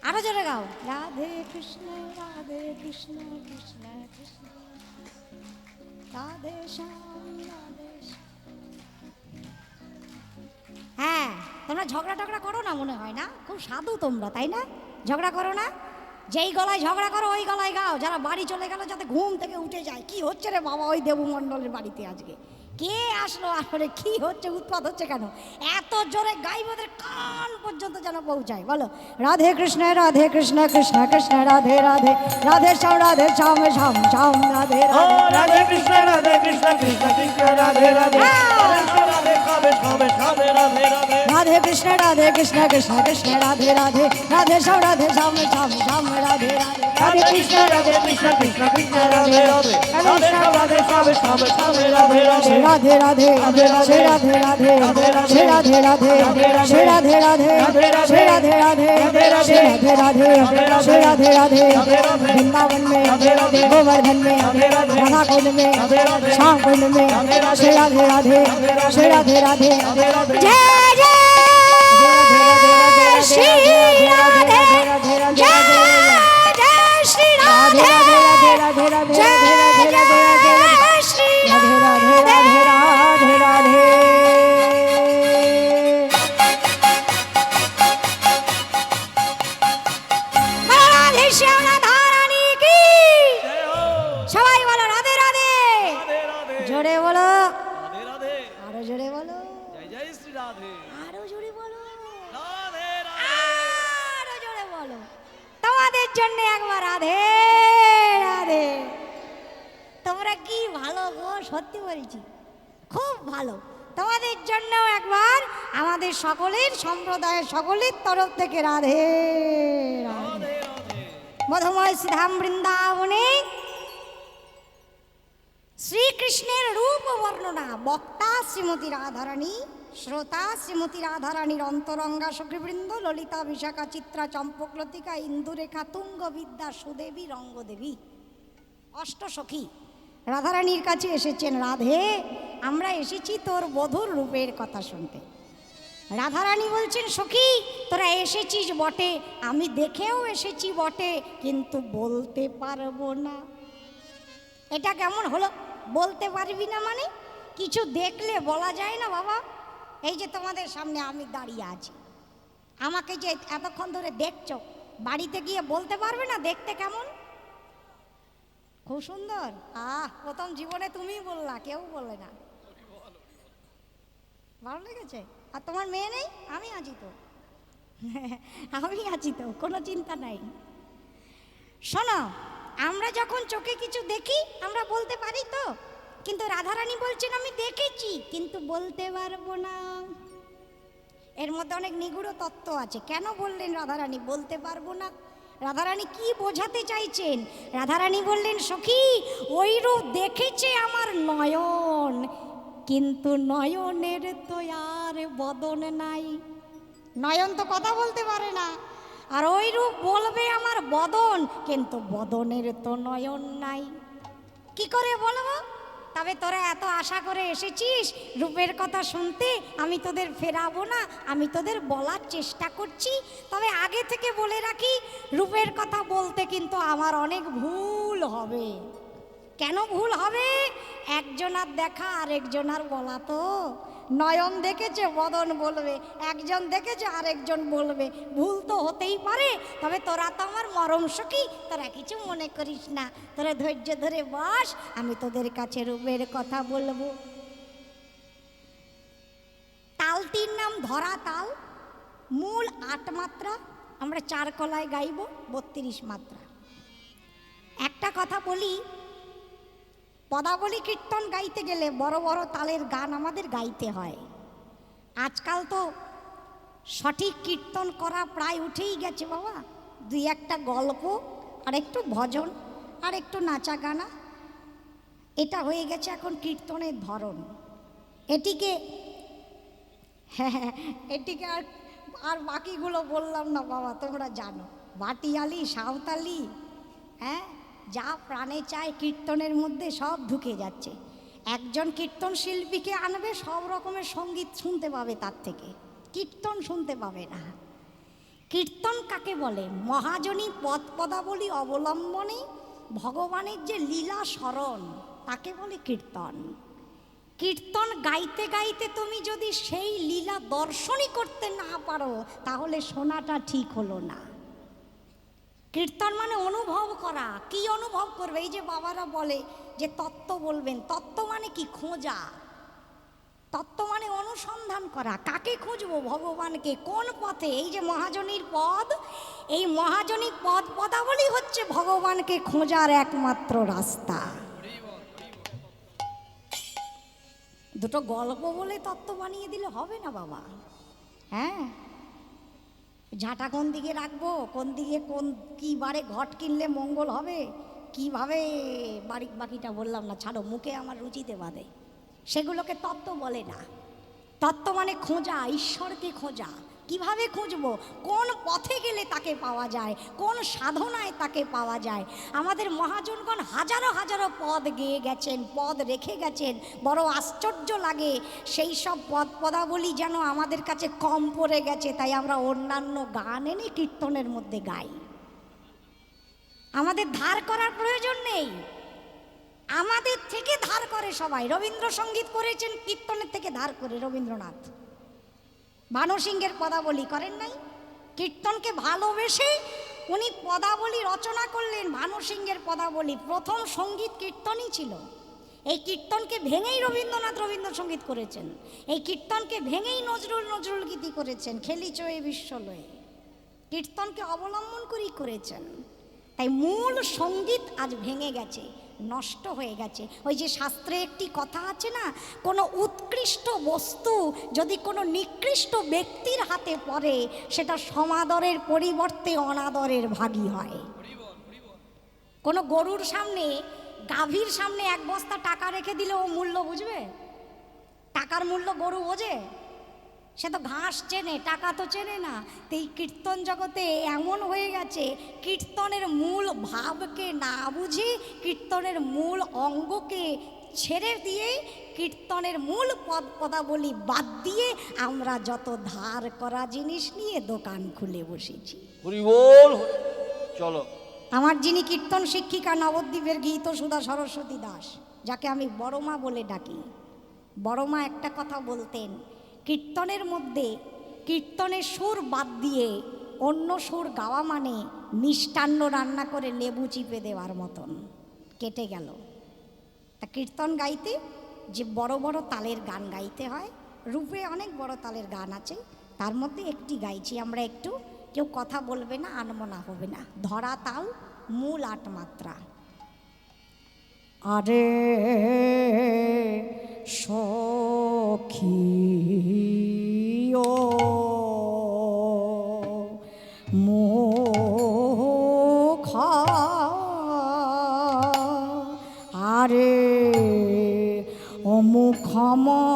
আরো জোরে গাও রাধে কৃষ্ণ কৃষ্ণ কৃষ্ণ রাধে শ্যাম রাধে শ্যাম। হ্যাঁ তোমরা ঝগড়া টগড়া করো না মনে হয় না খুব সাধু তোমরা তাই না ঝগড়া করো না যেই গলায় ঝগড়া করো ওই গলায় গাও যারা বাড়ি চলে গেল যাতে ঘুম থেকে উঠে যায় কি হচ্ছে রে বাবা ওই দেবু মণ্ডলের বাড়িতে আজকে কে আসলো আসলে কি হচ্ছে উৎপাত হচ্ছে কেন এত জোরে গাইবদের কান পর্যন্ত যেন পৌঁছায় বলো রাধে কৃষ্ণ কৃষ্ণ কৃষ্ণ রাধে রাধে রাধে শ্যাম শ্যাম শ্যাম রাধে রাধে राधे कृष्ण कृष्ण कृष्ण राधे राधे राधे श्याम श्याम श्याम राधे राधे राधे कृष्ण कृष्ण कृष्ण राधे राधे राधे श्याम श्याम श्याम राधे राधे राधे कृष्ण कृष्ण कृष्ण राधे राधे राधे श्याम श्याम श्याम राधे राधे राधे राधे श्री राधे राधे श्री राधे राधे श्री राधे राधे श्री राधे राधे श्री राधे राधे श्री राधे राधे वृंदावन में गोवर्धन में राधा कुंड में श्याम कुंड में श्री राधे राधे श्री राधे राधे जय जय श्री राधे जय जय श्री राधे जय जय श्री রাধে শ্যাম ধারানী কি সবাই বলো রাধে রাধে জোরে বলো राधे राधे আরো জোরে বলো जय जय श्री राधे আরো জোরে বলো राधे আরো জোরে বলো তোমাদের জন্য একবার রাধে রাধে তোমরা কি ভালো গো সত্যি বলছি খুব ভালো তোমাদের জন্য একবার আমাদের সকলের সম্প্রদায়ের সকলের তরফ থেকে রাধে রাধে মধুময় শ্রীধাম বৃন্দাবনে শ্রীকৃষ্ণের রূপ বর্ণনা বক্তা শ্রীমতী রাধারানী শ্রোতা শ্রীমতী রাধারানীর অন্তরঙ্গা সখীবৃন্দ ললিতা বিশাখা চিত্রা চম্পকলতিকা ইন্দুরেখা তুঙ্গ বিদ্যা সুদেবী রঙ্গদেবী অষ্টসখী রাধারানীর কাছে এসেছেন রাধে আমরা এসেছি তোর বধূর রূপের কথা শুনতে রাধারানী বলছেন সখী তোরা এসেছিস বটে আমি দেখেও এসেছি বটে কিন্তু বলতে পারবো না এটা কেমন হলো বলতে পারবি না মানে কিছু দেখলে বলা যায় না বাবা এই যে তোমাদের সামনে আমি দাঁড়িয়ে আছি আমাকে যে এতক্ষণ ধরে দেখছো বাড়িতে গিয়ে বলতে পারবে না দেখতে কেমন খুব সুন্দর প্রথম জীবনে তুমিই বললা কেউ বললে না ভালো লেগেছে আর তোমার মেয়ে নেই আমি আছি তো আমি আছি তো কোনো চিন্তা নাই শোনো আমরা যখন চোখে কিছু দেখি আমরা বলতে পারি তো কিন্তু রাধারানী বলছেন আমি দেখেছি কিন্তু বলতে পারবো না। এর মধ্যে অনেক নিগূঢ় তত্ত্ব আছে। কেন বললেন রাধারানী বলতে পারবো না? রাধারানী কি বোঝাতে চাইছেন? রাধারানী বললেন সখী ওই রূপ দেখেছে আমার নয়ন, কিন্তু নয়নের তো আর বদন নাই। নয়ন তো কথা বলতে পারে না, আর ওই রূপ বলবে আমার বদন, কিন্তু বদনের তো নয়ন নাই। কি করে বলবো? তবে তোরা এত আশা করে এসেছিস রূপের কথা শুনতে, আমি তোদের ফেরাবো না, আমি তোদের বলার চেষ্টা করছি। তবে আগে থেকে বলে রাখি রূপের কথা বলতে কিন্তু আমার অনেক ভুল হবে। কেন ভুল হবে? একজনার দেখা আর একজনার বলা তো। নয়ন দেখেছে বদন বলবে, একজন দেখেছে আরেকজন বলবে, ভুল তো হতেই পারে। তবে তোরা তো আমার মরম সখী, তোরা কিছু মনে করিস না, তোরা ধৈর্য ধরে বস, আমি তোদের কাছে রূপের কথা বলবো। তালটির নাম ধরা তাল, মূল 8 মাত্রা, আমরা 4 কলায় গাইব 32 মাত্রা। একটা কথা বলি, পদাবলী কীর্তন গাইতে গেলে বড় বড় তালের গান আমাদের গাইতে হয়। আজকাল তো সঠিক কীর্তন করা প্রায় উঠেই গেছে বাবা। 2-1টা গল্প আর একটু ভজন আর একটু নাচা গানা, এটা হয়ে গেছে এখন কীর্তনের ধরন। এটিকে এটিকে আর বাকিগুলো বললাম না বাবা, তোমরা জানো। ভাটিয়ালি, সাঁওতালি, হ্যাঁ, যা প্রাণে চায় কীর্তনের মধ্যে সব ঢুকে যাচ্ছে। একজন কীর্তন শিল্পীকে আনবে, সব রকমের সঙ্গীত শুনতে পাবে, তার থেকে কীর্তন শুনতে পাবে না। কীর্তন কাকে বলে? মহাজনী পদ পদাবলী অবলম্বনে ভগবানের যে লীলা স্মরণ, তাকে বলে কীর্তন। কীর্তন গাইতে গাইতে তুমি যদি সেই লীলা দর্শনই করতে না পারো, তাহলে শোনাটা ঠিক হলো না। কীর্তন মানে অনুভব করা। কি অনুভব করবে? এই যে বাবারা বলে যে তত্ত্ব বলবেন, তত্ত্ব মানে কি? খোঁজা। তত্ত্ব মানে অনুসন্ধান করা। কাকে খুঁজবো? ভগবানকে। কোন পথে? এই যে মহাজনীর পদ, এই মহাজনী পদ পদাবলী হচ্ছে ভগবানকে খোঁজার একমাত্র রাস্তা। দুটো গল্প বলে তত্ত্ব বানিয়ে দিলে হবে না বাবা। হ্যাঁ, ঝাঁটা কোন দিকে রাখবো, কোন দিকে কি বারে ঘট কিনলে মঙ্গল হবে, কিভাবে বাকিটা বললাম না, ছাড়ো, মুখে আমার রুচিতে বাঁধে, সেগুলোকে তত্ত্ব বলে না। তত্ত্ব মানে খোঁজা, ঈশ্বরকে খোঁজা। কিভাবে খুঁজবো? কোন পথে গেলে তাকে পাওয়া যায়, কোন সাধনায় তাকে পাওয়া যায়। আমাদের মহাজনগণ হাজারো হাজারো পদ গেয়ে গেছেন, পদ রেখে গেছেন। বড় আশ্চর্য লাগে, সেই সব পদ পদাবলী যেন আমাদের কাছে কম পড়ে গেছে, তাই আমরা অন্যান্য গান এনে কীর্তনের মধ্যে গাই। আমাদের ধার করার প্রয়োজন নেই, আমাদের থেকে ধার করে সবাই। রবীন্দ্রসঙ্গীত করেছেন কীর্তনের থেকে ধার করে রবীন্দ্রনাথ। ভানুসিংহের পদাবলী করেন নাই? কীর্তনকে ভালোবেসে উনি পদাবলী রচনা করলেন। ভানুসিংহের পদাবলী প্রথম সঙ্গীত কীর্তনই ছিল। এই কীর্তনকে ভেঙেই রবীন্দ্রনাথ রবীন্দ্রসঙ্গীত করেছেন। এই কীর্তনকে ভেঙেই নজরুল গীতি করেছেন, খেলি চয়ে বিশ্বলয়ে। কীর্তনকে অবলম্বন করেই করেছেন। তাই মূল সঙ্গীত আজ ভেঙে গেছে, নষ্ট হয়ে গেছে। ওই যে শাস্ত্রে একটি কথা আছে না, কোনো উৎকৃষ্ট বস্তু যদি কোনো নিকৃষ্ট ব্যক্তির হাতে পড়ে, সেটা সমাদরের পরিবর্তে অনাদরের ভাগী হয়। কোনো গরুর সামনে, গাভীর সামনে 1 বস্তা টাকা রেখে দিলে ও মূল্য বুঝবে? টাকার মূল্য গরু বোঝে? সে তো ঘাস চেনে, টাকা তো চেনে না। তো এই কীর্তন জগতে এমন হয়ে গেছে, কীর্তনের মূল ভাবকে না বুঝে, কীর্তনের মূল অঙ্গকে ছেড়ে দিয়ে, কীর্তনের মূল পদ পদাবলী বাদ দিয়ে আমরা যত ধার করা জিনিস নিয়ে দোকান খুলে বসেছি। হরি বল। চলো। আমার যিনি কীর্তন শিক্ষিকা নবদ্বীপের গীত সুধা সরস্বতী দাস, যাকে আমি বড় মা বলে ডাকি, বড় মা একটা কথা বলতেন, কীর্তনের মধ্যে কীর্তনের সুর বাদ দিয়ে অন্য সুর গাওয়া মানে মিষ্টান্ন রান্না করে লেবু চিপে দেওয়ার মতন, কেটে গেল। তা কীর্তন গাইতে যে বড় বড় তালের গান গাইতে হয়, রূপে অনেক বড় তালের গান আছে, তার মধ্যে একটি গাইছি আমরা, একটু কেউ কথা বলবে না, আনমনা হবে না। ধরা তাল, মূল 8 মাত্রা। আরে সখী ও মুখ আরে অমুখ মণ্ডল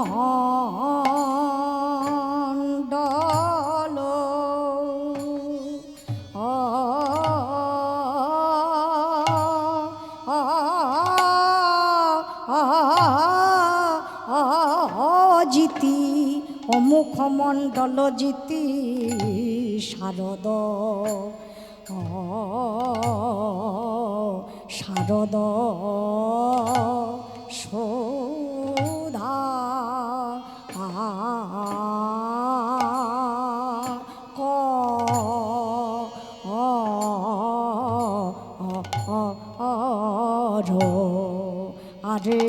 জিতি অমুখ মণ্ডল জিতি শারদ শারদ সৌধা ক আরে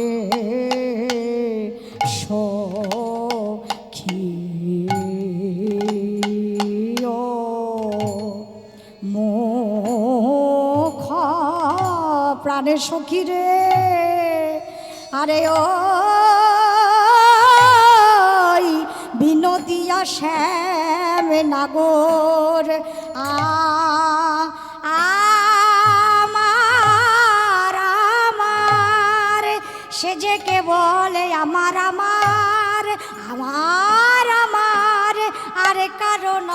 সখী ও মুখ প্রাণের সখী রে আরে ও বিনোদিয়া শ্যাম নাগর আমার আমার সে যে কে বলে আমার আমার আমার আমার আরে কারণ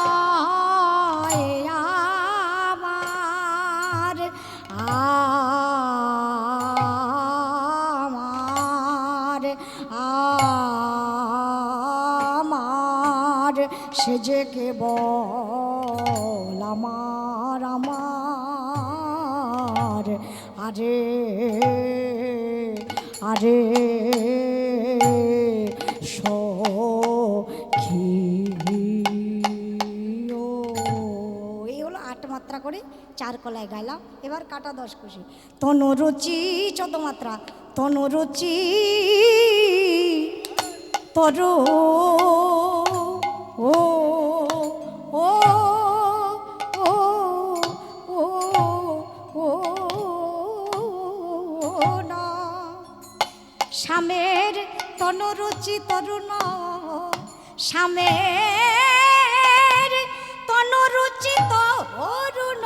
আমার আমার আমার সে যে কেবল আমার আমার আরে আরে সখী ও এই হলো 8 মাত্রা করে 4 কলায় গাইলাম। এবার কাটা 10 খুশি তনুরুচি 14 মাত্রা তনুরুচি তরু ও ও ও ও ও না শ্যামের তনুরুচি তরুণ শ্যামের তনুরুচি তরুণ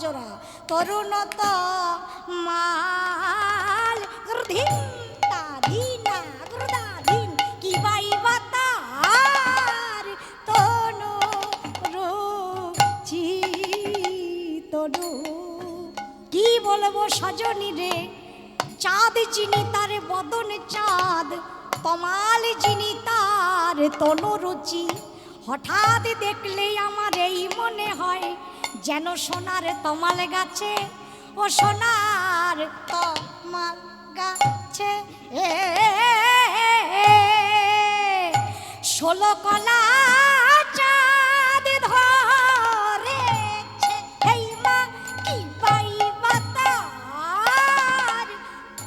জোড়া তরুণ তো মাল ধিন তা ধিনা গুরুদা ধিন কি বাই বাতার তনু রুচি তনু কি বলবো সজনী রে চাঁদ চিনি তার বদন চাঁদ তমাল চিনি তার তনু রুচি হঠাৎ দেখলে আমার এই মনে হয় যেন সোনার তমাল গাছে ও সোনার তমাল গাছে 16 কলা চাঁদ ধরেছে এই মা কি পাই বাতার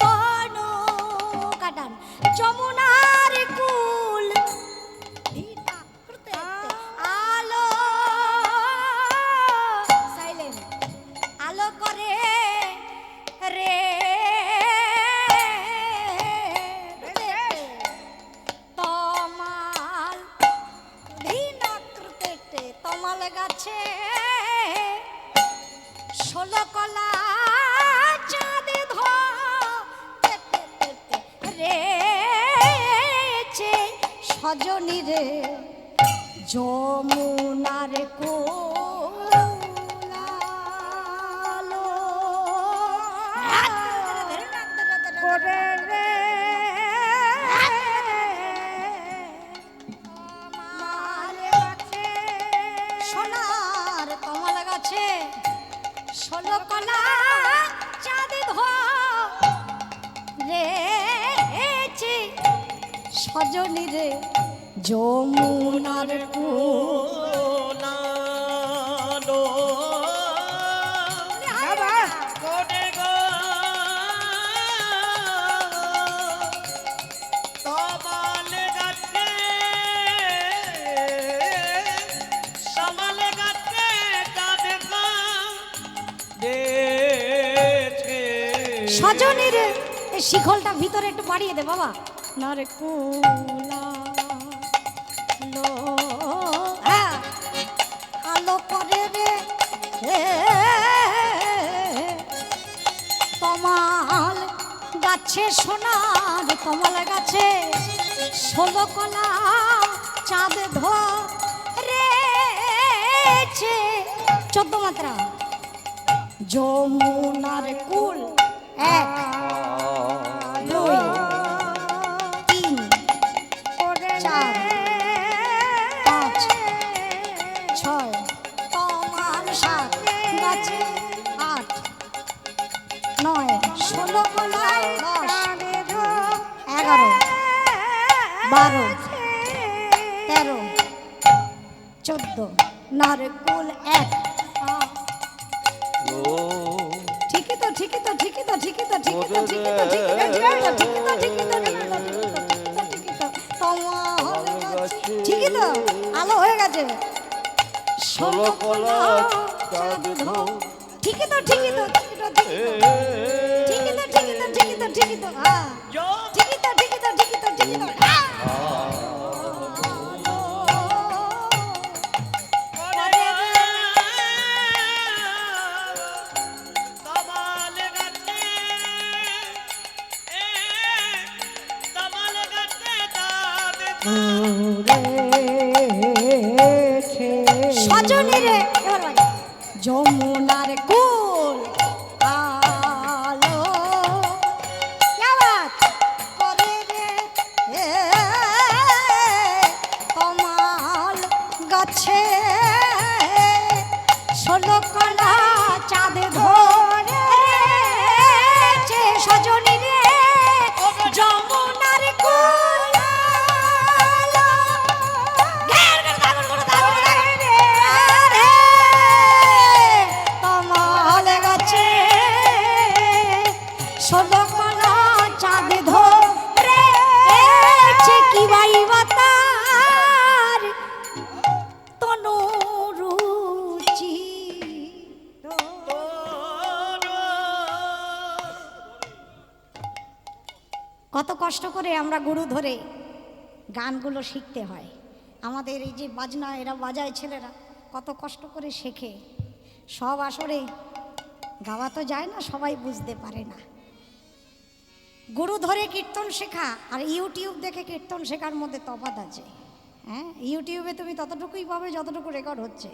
তনু কাটান যমুনার কুল আলো সাইলেন্ট আলো করে রে তমাল ধীনাকৃতে তমাল গাছে 16 কলা চাঁদ ধরেছে সজনী রে যমুনার কোলালো করে রে সোনার কমল গাছে 16 কলা চাঁদ ধরেছে সজনী রে যমুনার কোলালো কোটে গো তমাল গাছে সমাল গাছে চাঁদ গো দেছে সজনীর এই শিখলটা ভিতরে একটু বাড়িয়ে দে বাবা। নারে কুলা লো হ্যাঁ আলো করে রে কমাল গাছে সোনার কমল গাছে 16 কলা চাঁদ ধরেছে 14 মাত্রা। যমুনার কুল 1 2 3 4 5 6 কমাল 7 গাছে 8 9 16 কলায় 10 11 12 13 14 নারকুল 1 ঠিকই তো ঠিকই তো ঠিকই তো ঠিকই তো ঠিকই তো ঠিকই তো ঠিকই তো ঠিকই তো ঠিকই তো ঠিকই তো তোমার ঠিকই তো আলো হয়ে গেছে 16 কলা চাঁদ ধো ঠিকই তো ঠিকই তো ঠিকই তো ঠিকই তো ঠিকই তো ঠিকই তো ঠিকই তো হ্যাঁ ঠিকই তো ঠিকই তো ঠিকই তো ঠিকই তো সজনীরে এবার বাজে যমুনার কুল আলো কেবাত করে রে কমাল গাছে 16 কলা চাঁদ ধরেছে সজনীরে যমুনার কুল আলো কমল গাছে 16 কলা চাঁদ ধরেছে কি বাই বাতার তনুরুচি কত কষ্ট করে আমরা গুরু ধরে গানগুলো শিখতে হয়। আমাদের এই যে বাজনা এরা বাজায় ছেলেরা কত কষ্ট করে শেখে। সব আসরে গাওয়া তো যায় না, সবাই বুঝতে পারে না। গুরু ধরে কীর্তন শেখা আর ইউটিউব দেখে কীর্তন শেখার মধ্যে তফাৎ আছে। হ্যাঁ, ইউটিউবে তুমি ততটুকুই পাবে যতটুকু রেকর্ড হচ্ছে।